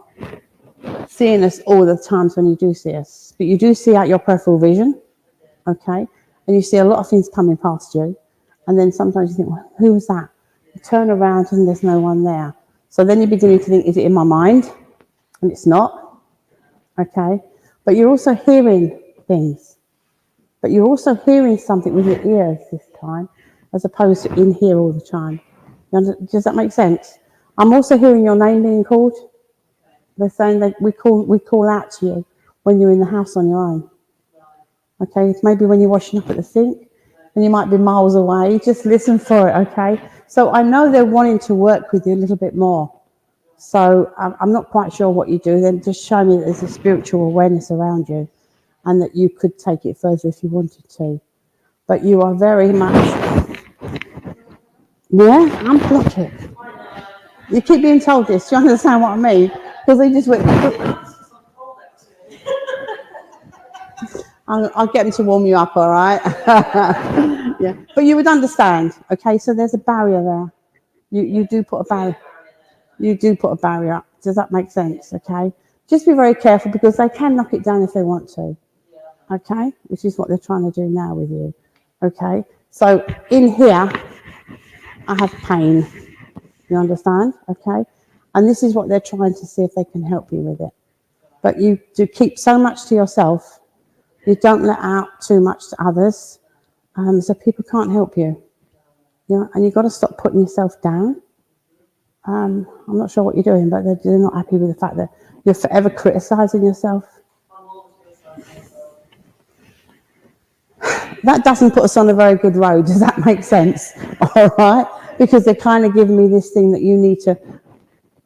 Speaker 4: seeing us all the times when you do see us. But you do see out your peripheral vision, okay? And you see a lot of things coming past you. And then sometimes you think, well, who was that? You turn around and there's no one there. So then you're beginning to think, is it in my mind? And it's not, okay? But you're also hearing things. But you're also hearing something with your ears this time, as opposed to in here all the time. Does that make sense? I'm also hearing your name being called. They're saying that we call out to you when you're in the house on your own. Okay, it's maybe when you're washing up at the sink and you might be miles away. Just listen for it, okay? So I know they're wanting to work with you a little bit more. So I'm not quite sure what you do. Then just show me that there's a spiritual awareness around you and that you could take it further if you wanted to. But you are very much... Yeah, unblock it. You keep being told this. Do you understand what I mean? Because they just went... I'll get them to warm you up, all right? Yeah, but you would understand, okay? So there's a barrier there. You do put a barrier. You do put a barrier up. Does that make sense? Okay. Just be very careful because they can knock it down if they want to. Okay, which is what they're trying to do now with you. Okay. So in here, I have pain. You understand? Okay. And this is what they're trying to see if they can help you with it. But you do keep so much to yourself. You don't let out too much to others, so people can't help you. You know, and you've got to stop putting yourself down. I'm not sure what you're doing, but they're not happy with the fact that you're forever criticising yourself. That doesn't put us on a very good road. Does that make sense? All right? Because they're kind of giving me this thing that you need to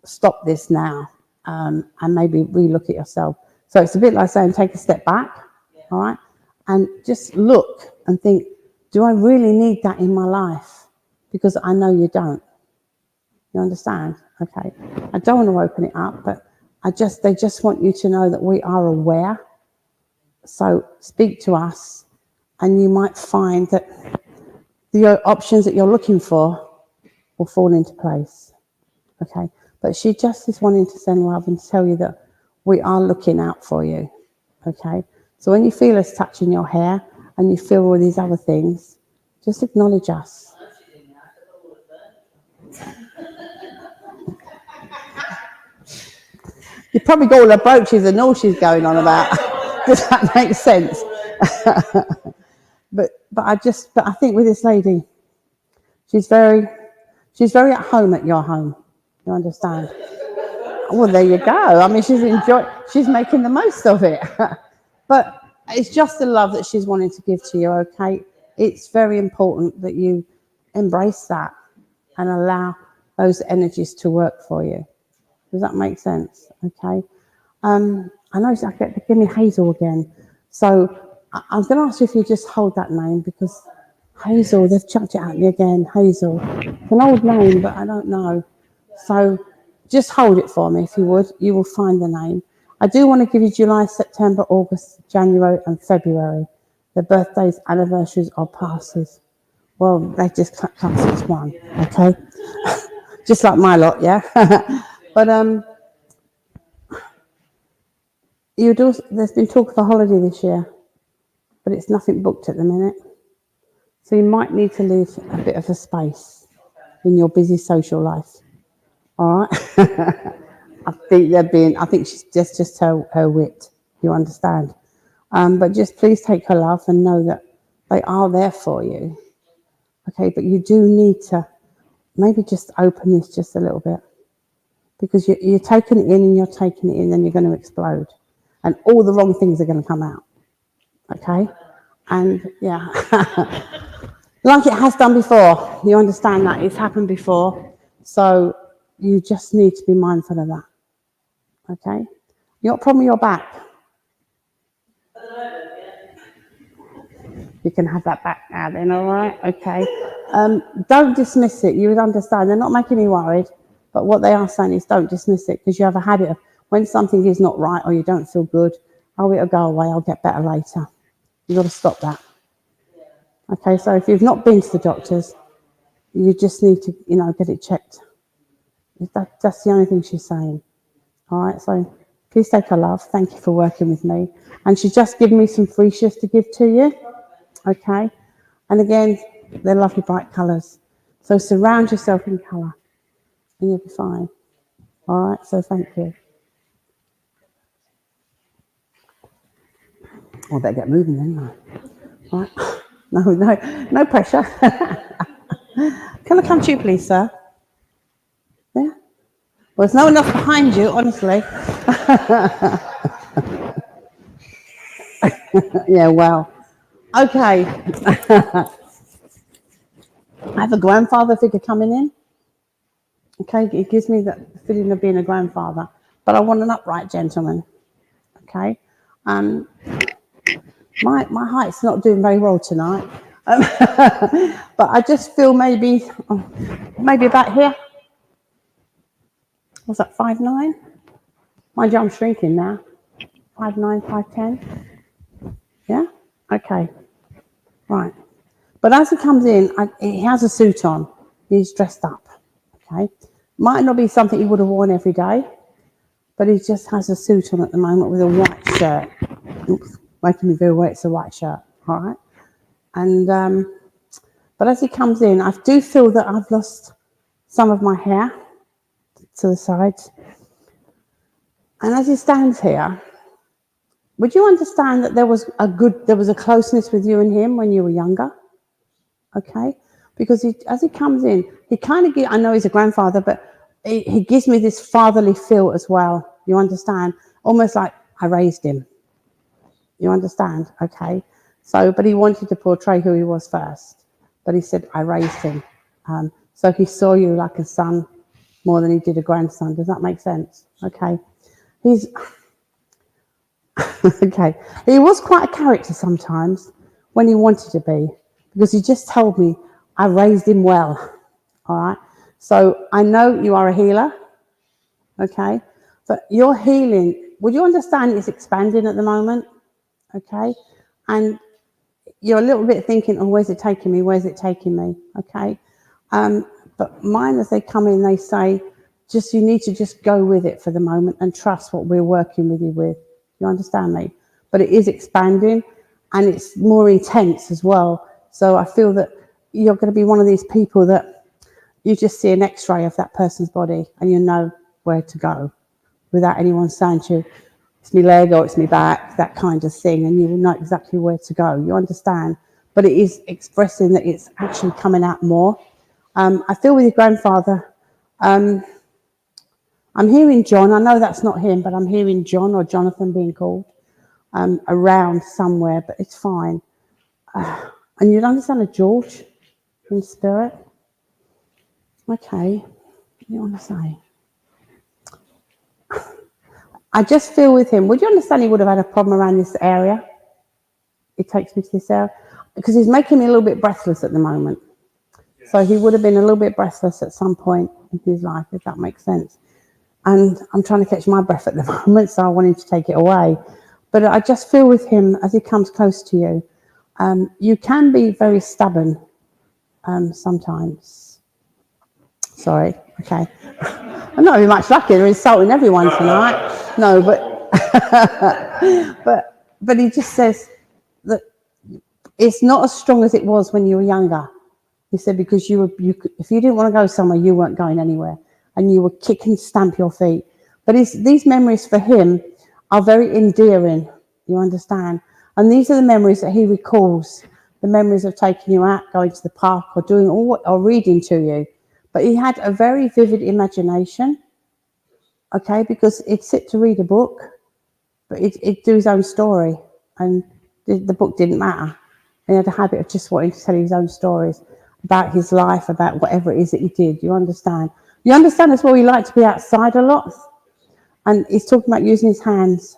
Speaker 4: stop this now and maybe relook at yourself. So it's a bit like saying take a step back, all right? And just look and think, do I really need that in my life? Because I know you don't. You understand? Okay. I don't want to open it up, but they just want you to know that we are aware. So speak to us and you might find that the options that you're looking for will fall into place. Okay. But she just is wanting to send love and tell you that we are looking out for you. Okay. So when you feel us touching your hair and you feel all these other things, just acknowledge us. You probably got all her brooches and all she's going on about. Does that make sense? but I think with this lady, she's very at home at your home. You understand? Well, there you go. I mean, she's making the most of it. But it's just the love that she's wanting to give to you, okay? It's very important that you embrace that and allow those energies to work for you. Does that make sense? Okay. I know I get to give me Hazel again. So I'm going to ask you if you just hold that name because Hazel, they've chucked it at me again. Hazel. It's an old name, but I don't know. So just hold it for me if you would. You will find the name. I do want to give you July, September, August, January and February. The birthdays, anniversaries or passes. Well, they just class as one. Okay. Just like my lot, yeah? But there's been talk of a holiday this year, but it's nothing booked at the minute. So you might need to leave a bit of a space in your busy social life. All right? I think she's just her wit. You understand? But just please take her love and know that they are there for you. Okay, but you do need to maybe just open this just a little bit. Because you're taking it in and you're taking it in, then you're going to explode. And all the wrong things are going to come out. Okay? And, yeah. Like it has done before. You understand that. It's happened before. So you just need to be mindful of that. Okay? You got a problem with your back? You can have that back now then, all right? Okay. Don't dismiss it. You would understand. They're not making me worried, but what they are saying is don't dismiss it, because you have a habit of when something is not right or you don't feel good, oh, it'll go away, I'll get better later. You've got to stop that. Okay, so if you've not been to the doctors, you just need to, get it checked. That's the only thing she's saying. All right, so please take her love. Thank you for working with me. And she's just given me some free shifts to give to you. Okay, and again, they're lovely bright colours. So surround yourself in colour and you'll be fine. All right, so thank you. I better get moving then. All right. No pressure. Can I come to you, please, sir? Yeah? Well, there's no one else behind you, honestly. Yeah, well. Okay. I have a grandfather figure coming in. Okay, it gives me the feeling of being a grandfather. But I want an upright gentleman. Okay. My height's not doing very well tonight. But I just feel maybe about here. What's that, 5'9"? Mind you, I'm shrinking now. 5'9", 5'10". Yeah? Okay. Right. But as he comes in, he has a suit on. He's dressed up. Okay. Might not be something he would have worn every day, but he just has a suit on at the moment with a white shirt. Oops, making me feel wet, it's a white shirt. All right. And, but as he comes in, I do feel that I've lost some of my hair to the sides. And as he stands here, would you understand that there was a closeness with you and him when you were younger? Okay? Because as he comes in, he kind of I know he's a grandfather, but he gives me this fatherly feel as well. You understand? Almost like I raised him. You understand? Okay? So, but he wanted to portray who he was first. But he said, I raised him. So he saw you like a son more than he did a grandson. Does that make sense? Okay. Okay. He was quite a character sometimes when he wanted to be, because he just told me, I raised him well. All right. So I know you are a healer. Okay. But your healing, would you understand it's expanding at the moment? Okay. And you're a little bit thinking, oh, where's it taking me? Where's it taking me? Okay. But mine, as they come in, they say, you need to just go with it for the moment and trust what we're working with you with. You understand me? But it is expanding and it's more intense as well. So I feel that you're going to be one of these people that you just see an x-ray of that person's body and you know where to go without anyone saying to you, it's my leg or it's my back, that kind of thing. And you will know exactly where to go. You understand? But it is expressing that it's actually coming out more. I feel with your grandfather, I'm hearing John. I know that's not him, but I'm hearing John or Jonathan being called around somewhere, but it's fine. And you'd understand a George in spirit. Okay, what do you want to say? I just feel with him. Would you understand he would have had a problem around this area? It takes me to this area. Because he's making me a little bit breathless at the moment. So he would have been a little bit breathless at some point in his life, if that makes sense. And I'm trying to catch my breath at the moment, so I want him to take it away. But I just feel with him, as he comes close to you, you can be very stubborn sometimes. Sorry, okay. I'm not very much lucky. They're insulting everyone tonight. No, but he just says that it's not as strong as it was when you were younger. He said because if you didn't want to go somewhere, you weren't going anywhere, and you would kick and stamp your feet. But these memories for him are very endearing. You understand? And these are the memories that he recalls. The memories of taking you out, going to the park, or doing or reading to you. But he had a very vivid imagination. Okay, because he'd sit to read a book, but he'd do his own story, and the book didn't matter. He had a habit of just wanting to tell his own stories about his life, about whatever it is that he did. You understand? You understand as well he liked to be outside a lot. and he's talking about using his hands,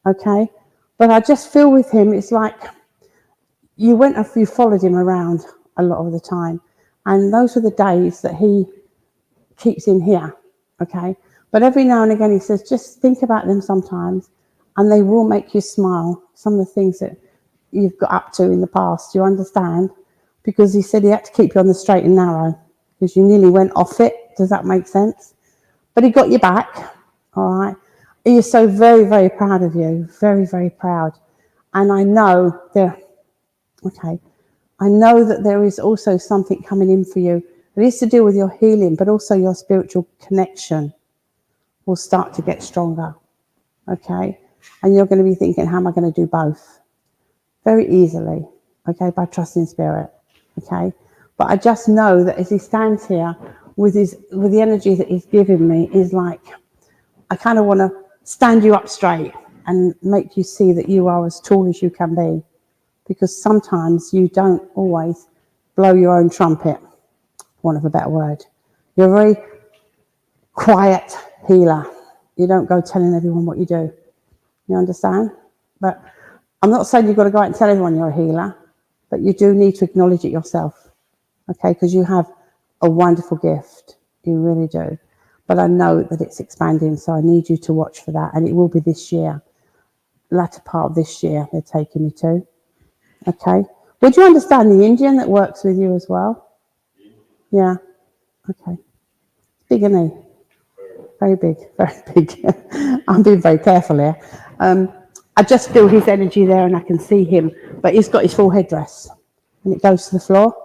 Speaker 4: okay? But I just feel with him, it's like you followed him around a lot of the time, and those were the days that he keeps in here, okay? But every now and again he says, just think about them sometimes, and they will make you smile, some of the things that you've got up to in the past, you understand? Because he said he had to keep you on the straight and narrow, because you nearly went off it. Does that make sense? But he got you back, all right? He is so very, very proud of you, very, very proud. And I know I know that there is also something coming in for you. It is to do with your healing, but also your spiritual connection will start to get stronger, okay? And you're going to be thinking, how am I going to do both? Very easily, okay, by trusting Spirit, okay? But I just know that as he stands here with the energy that he's giving me, is like, I kind of want to stand you up straight and make you see that you are as tall as you can be. Because sometimes you don't always blow your own trumpet, for want of a better word. You're a very quiet healer. You don't go telling everyone what you do. You understand? But I'm not saying you've got to go out and tell everyone you're a healer, but you do need to acknowledge it yourself, okay? Because you have a wonderful gift. You really do. But I know that it's expanding, so I need you to watch for that. And it will be this year. Latter part of this year, they're taking me to. Okay. Would you understand the Indian that works with you as well? Yeah. Okay. Big, isn't he? Very big, very big. I'm being very careful here. I just feel his energy there and I can see him, but he's got his full headdress and it goes to the floor.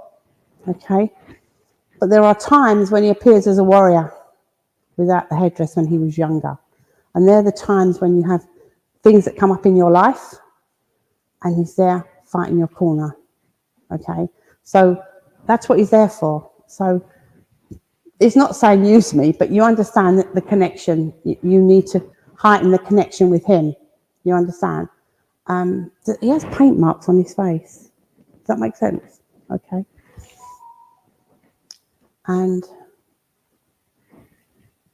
Speaker 4: Okay. But there are times when he appears as a warrior without the headdress when he was younger. And they're the times when you have things that come up in your life and he's there fighting your corner, okay? So that's what he's there for. So it's not saying use me, but you understand that the connection, you need to heighten the connection with him. You understand? He has paint marks on his face. Does that make sense? Okay. And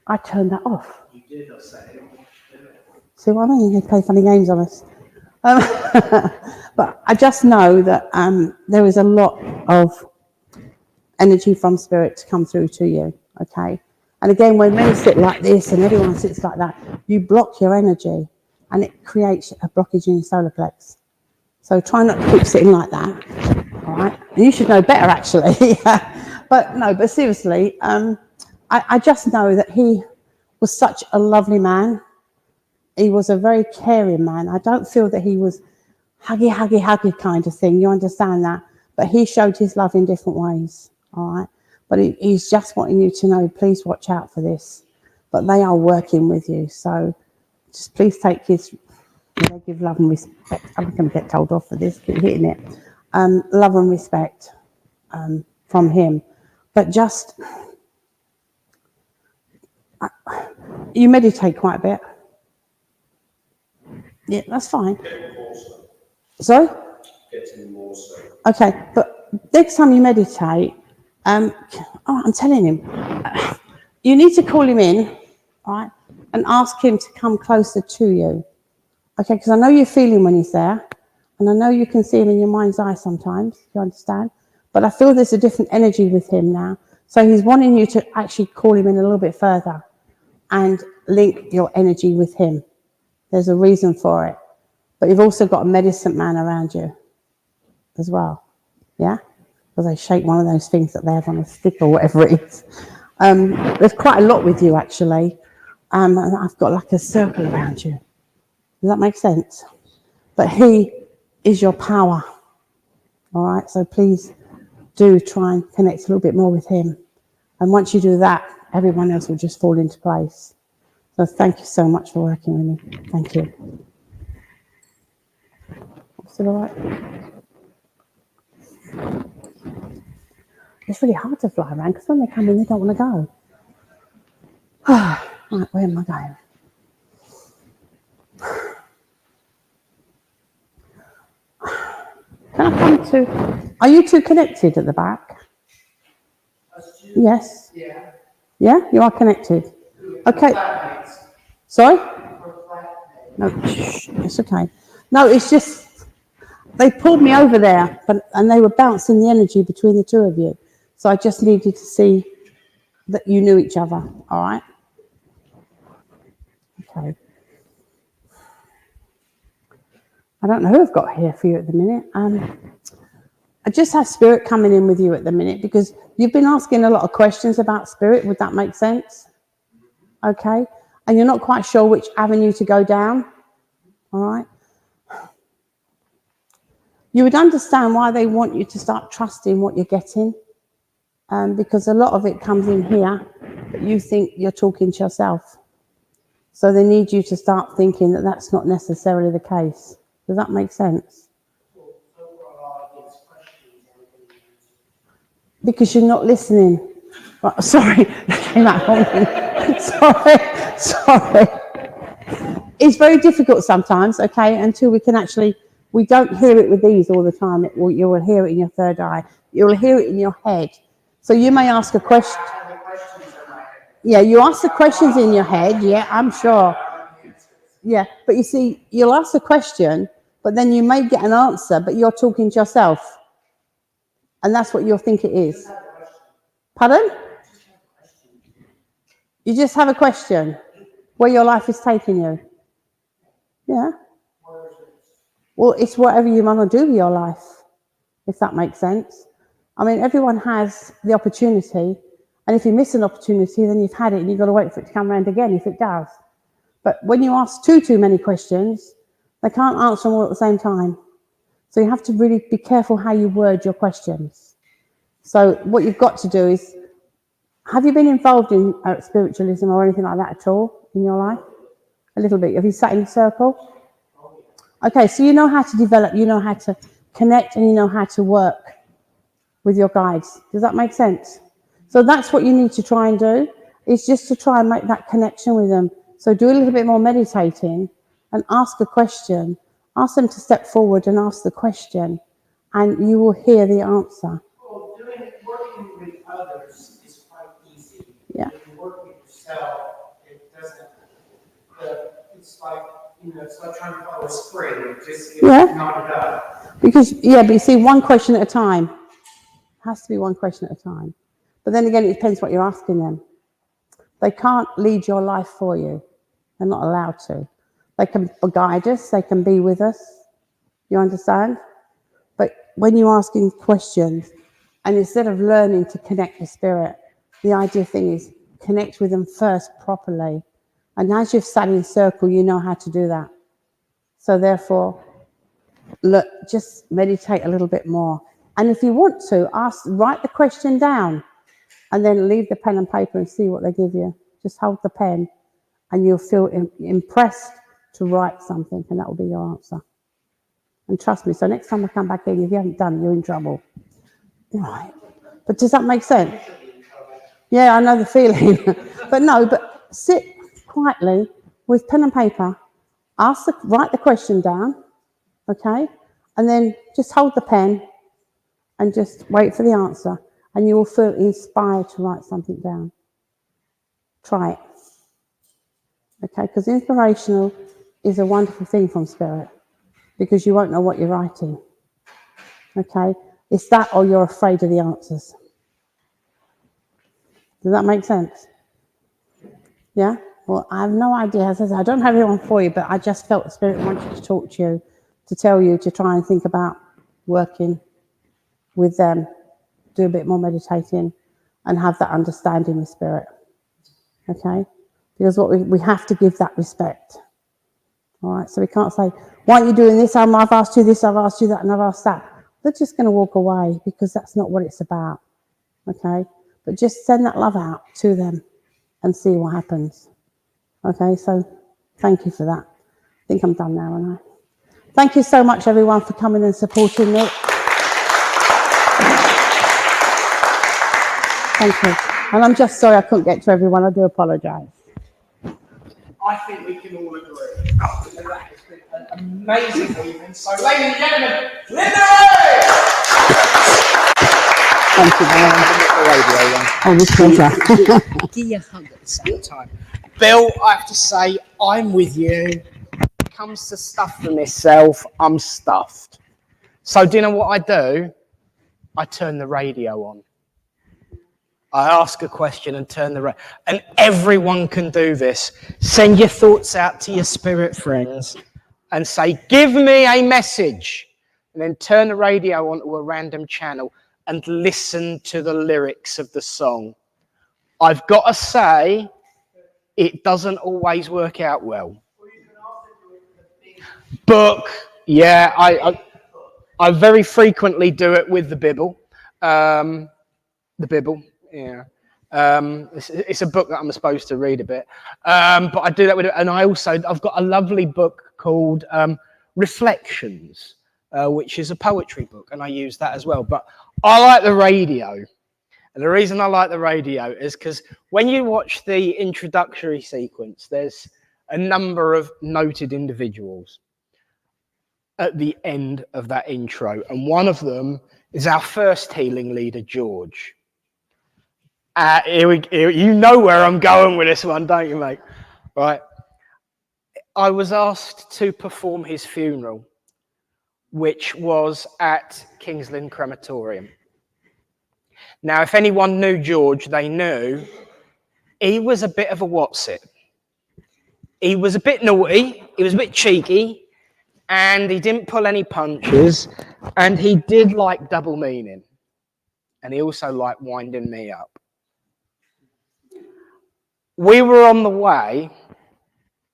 Speaker 4: I turned that off.
Speaker 1: You did, I say.
Speaker 4: See what I mean? They play funny games on us. But I just know that there is a lot of energy from Spirit to come through to you, okay? And again, when men sit like this and everyone sits like that, you block your energy and it creates a blockage in your solar plex. So try not to keep sitting like that, all right? And you should know better, actually. But seriously, I just know that he was such a lovely man. He was a very caring man. I don't feel that he was huggy kind of thing. You understand that? But he showed his love in different ways, all right? But he's just wanting you to know, please watch out for this. But they are working with you. So just please take his, give love and respect. I'm going to get told off for this, keep hitting it. Love and respect from him. But just, you meditate quite a bit. Yeah, that's fine. Sorry?
Speaker 1: Getting more so.
Speaker 4: Okay, but next time you meditate, I'm telling him, you need to call him in, right, and ask him to come closer to you. Okay, because I know you're feeling when he's there, and I know you can see him in your mind's eye sometimes, you understand? But I feel there's a different energy with him now. So he's wanting you to actually call him in a little bit further and link your energy with him. There's a reason for it. But you've also got a medicine man around you as well. Yeah? Because they shake one of those things that they have on a stick or whatever it is. There's quite a lot with you, actually. And I've got like a circle around you. Does that make sense? But he is your power. All right? So please do try and connect a little bit more with him. And once you do that, everyone else will just fall into place. So thank you so much for working with me. Thank you. Still all right? It's really hard to fly around because when they come in, they don't want to go. Right, where am I going? Can I come to... Are you two connected at the back? Yes.
Speaker 1: Yeah.
Speaker 4: Yeah, you are connected. Okay. Sorry? No, shh, it's okay. No, it's just, they pulled me over there, and they were bouncing the energy between the two of you. So I just needed to see that you knew each other, all right? Okay. I don't know who I've got here for you at the minute. I just have spirit coming in with you at the minute because you've been asking a lot of questions about spirit. Would that make sense? Okay. And you're not quite sure which avenue to go down. All right. You would understand why they want you to start trusting what you're getting. Because a lot of it comes in here, but you think you're talking to yourself. So they need you to start thinking that that's not necessarily the case. Does that make sense? Because you're not listening. Right, sorry, came out wrong. sorry. It's very difficult sometimes, okay, until we don't hear it with these all the time. You will hear it in your third eye. You will hear it in your head. So you may ask a question. Yeah, you ask the questions in your head, yeah, I'm sure. Yeah, but you see, you'll ask a question, but then you may get an answer, but you're talking to yourself. And that's what you'll think it is. Pardon? You just have a question where your life is taking you. Yeah. Well, it's whatever you want to do with your life, if that makes sense. I mean, everyone has the opportunity, and if you miss an opportunity, then you've had it, and you've got to wait for it to come around again if it does. But when you ask too many questions, they can't answer them all at the same time. So you have to really be careful how you word your questions. So what you've got to do is, have you been involved in spiritualism or anything like that at all in your life? A little bit. Have you sat in a circle? Okay, so you know how to develop, you know how to connect, and you know how to work with your guides. Does that make sense? So that's what you need to try and do, is just to try and make that connection with them. So do a little bit more meditating and ask a question. Ask them to step forward and ask the question, and you will hear the answer.
Speaker 1: Well, working with others is quite easy.
Speaker 4: Yeah.
Speaker 1: If you work with yourself, it doesn't. It's like, it's like trying to follow a spring. It just knot it up.
Speaker 4: Because, but you see, one question at a time. It has to be one question at a time. But then again, it depends what you're asking them. They can't lead your life for you. They're not allowed to. They can guide us. They can be with us. You understand? But when you're asking questions, and instead of learning to connect with spirit, the idea thing is connect with them first properly. And as you've sat in a circle, you know how to do that. So therefore, look, just meditate a little bit more. And if you want to, write the question down, and then leave the pen and paper and see what they give you. Just hold the pen, and you'll feel impressed to write something, and that will be your answer. And trust me, so next time I come back in, if you haven't done it, you're in trouble. Right. But does that make sense? Yeah, I know the feeling. but sit quietly with pen and paper, write the question down, okay? And then just hold the pen and just wait for the answer, and you will feel inspired to write something down. Try it. Okay, because inspirational is a wonderful thing from spirit, because you won't know what you're writing. Okay, it's that, or you're afraid of the answers. Does that make sense? Yeah? Well, I have no idea. As I said, I don't have anyone for you, but I just felt the spirit wanted to talk to you, to tell you to try and think about working with them, do a bit more meditating, and have that understanding with spirit. Okay? Because what we have to give that respect. All right? So we can't say, why aren't you doing this? I've asked you this, I've asked you that, and I've asked that. They're just going to walk away, because that's not what it's about. Okay? But just send that love out to them and see what happens. Okay? So thank you for that. I think I'm done now, aren't I? Thank you so much, everyone, for coming and supporting me. Thank you. And I'm just sorry I couldn't get to everyone. I do apologise.
Speaker 1: I think we can all agree that has been an amazing evening. So, ladies and gentlemen, Linda!
Speaker 4: Thank you, man. Oh, with pleasure.
Speaker 1: Give you a hug at the same time. Bill, I have to say, I'm with you. When it comes to stuff for myself, I'm stuffed. So do you know what I do? I turn the radio on. I ask a question and turn the radio. And everyone can do this. Send your thoughts out to your spirit friends and say, give me a message. And then turn the radio onto a random channel and listen to the lyrics of the song. I've got to say, it doesn't always work out well. Book, yeah, I very frequently do it with the Bible. The Bible, yeah. It's a book that I'm supposed to read a bit. But I do that with it. And I've got a lovely book called Reflections, which is a poetry book. And I use that as well. But I like the radio. And the reason I like the radio is because when you watch the introductory sequence, there's a number of noted individuals at the end of that intro. And one of them is our first healing leader, George. You know where I'm going with this one, don't you, mate? Right. I was asked to perform his funeral, which was at King's Lynn Crematorium. Now, if anyone knew George, they knew he was a bit of a what's-it. He was a bit naughty, he was a bit cheeky, and he didn't pull any punches, and he did like double meaning. And he also liked winding me up. We were on the way.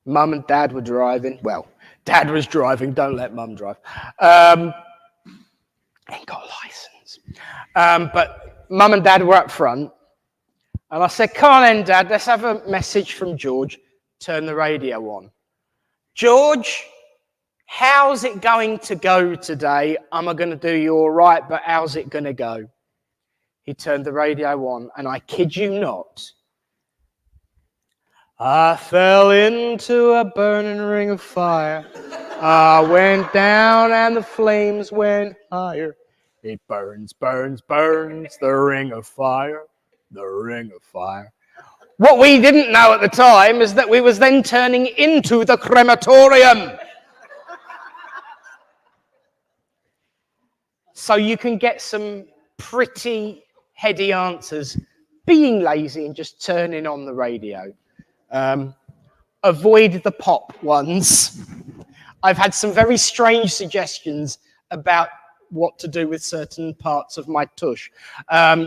Speaker 1: Mum and Dad were driving. Well, Dad was driving. Don't let Mum drive. Ain't got a license. But Mum and Dad were up front. And I said, come on then, Dad. Let's have a message from George. Turn the radio on. George, how's it going to go today? Am I going to do you all right? But how's it going to go? He turned the radio on. And I kid you not, I fell into a burning ring of fire. I went down and the flames went higher. It burns, burns, burns, the ring of fire, the ring of fire. What we didn't know at the time is that we was then turning into the crematorium. So you can get some pretty heady answers being lazy and just turning on the radio. Avoid the pop ones. I've had some very strange suggestions about what to do with certain parts of my tush.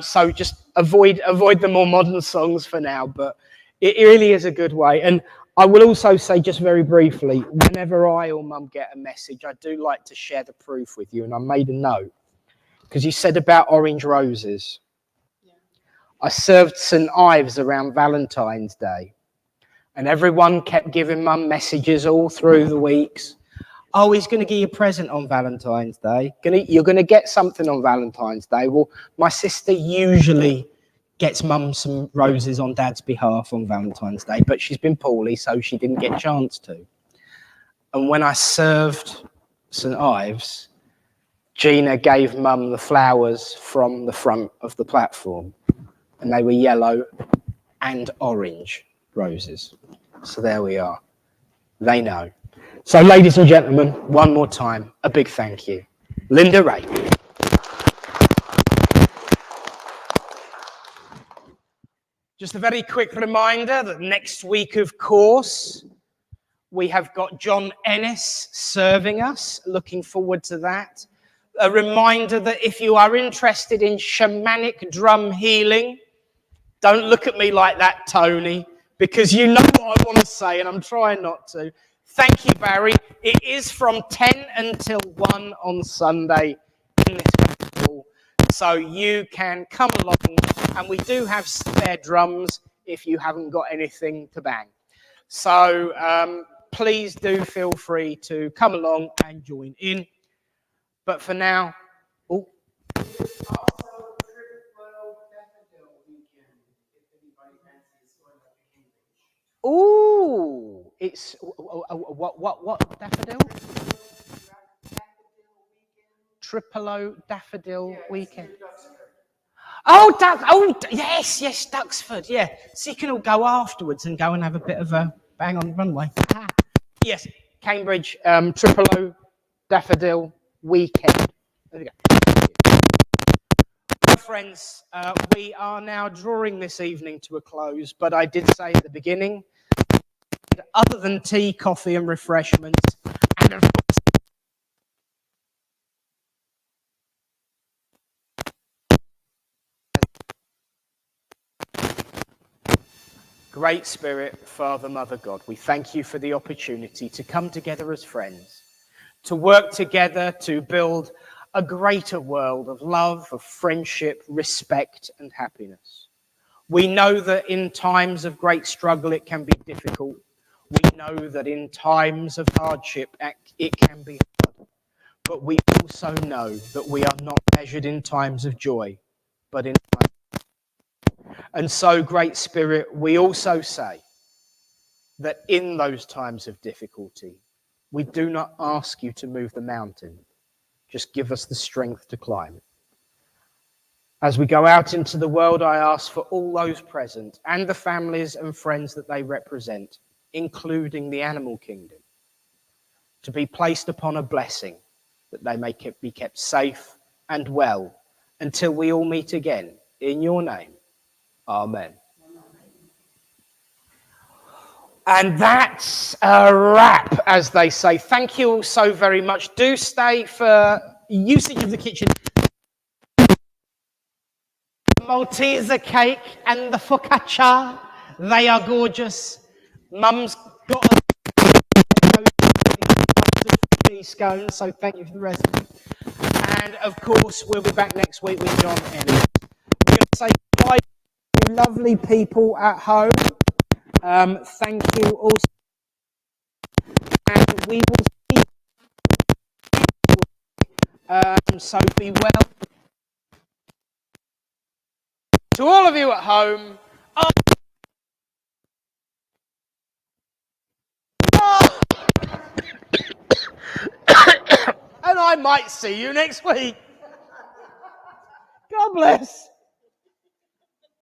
Speaker 1: So just avoid the more modern songs for now, but it really is a good way. And I will also say just very briefly, whenever I or Mum get a message, I do like to share the proof with you. And I made a note because you said about orange roses. Yeah. I served St. Ives around Valentine's Day. And everyone kept giving Mum messages all through the weeks. Oh, he's going to give you a present on Valentine's Day. You're going to get something on Valentine's Day. Well, my sister usually gets Mum some roses on Dad's behalf on Valentine's Day, but she's been poorly, so she didn't get a chance to. And when I served St. Ives, Gina gave Mum the flowers from the front of the platform, and they were yellow and orange roses. So there we are. They know. So ladies and gentlemen, one more time, a big thank you. Linda Ray. Just a very quick reminder that next week, of course, we have got John Ennis serving us. Looking forward to that. A reminder that if you are interested in shamanic drum healing, don't look at me like that, Tony, because you know what I want to say, and I'm trying not to. Thank you, Barry. It is from 10 until 1 on Sunday in this hall. So you can come along, and we do have spare drums if you haven't got anything to bang. So please do feel free to come along and join in. But for now, it's what daffodil? Tripolo daffodil weekend. Oh, yes, Duxford, yeah. So you can all go afterwards and go and have a bit of a bang on the runway. Yes, Cambridge, Triple O, Daffodil, weekend. There we go. Well, friends, we are now drawing this evening to a close, but I did say at the beginning, other than tea, coffee and refreshments, and of course, Great Spirit, Father, Mother, God, we thank you for the opportunity to come together as friends, to work together to build a greater world of love, of friendship, respect, and happiness. We know that in times of great struggle, it can be difficult. We know that in times of hardship, it can be hard. But we also know that we are not measured in times of joy, but in times. And so, Great Spirit, we also say that in those times of difficulty, we do not ask you to move the mountain. Just give us the strength to climb. As we go out into the world, I ask for all those present and the families and friends that they represent, including the animal kingdom, to be placed upon a blessing, that they may be kept safe and well until we all meet again. In your name, amen. And that's a wrap, as they say. Thank you all so very much. Do stay for usage of the kitchen. The Malteser cake and the focaccia, they are gorgeous. Mum's got a scones, so thank you for the recipe. And of course, we'll be back next week with John Ennis. We're going to say goodbye to you lovely people at home. Thank you also. And we will see you. So be well. To all of you at home. And I might see you next week. God bless.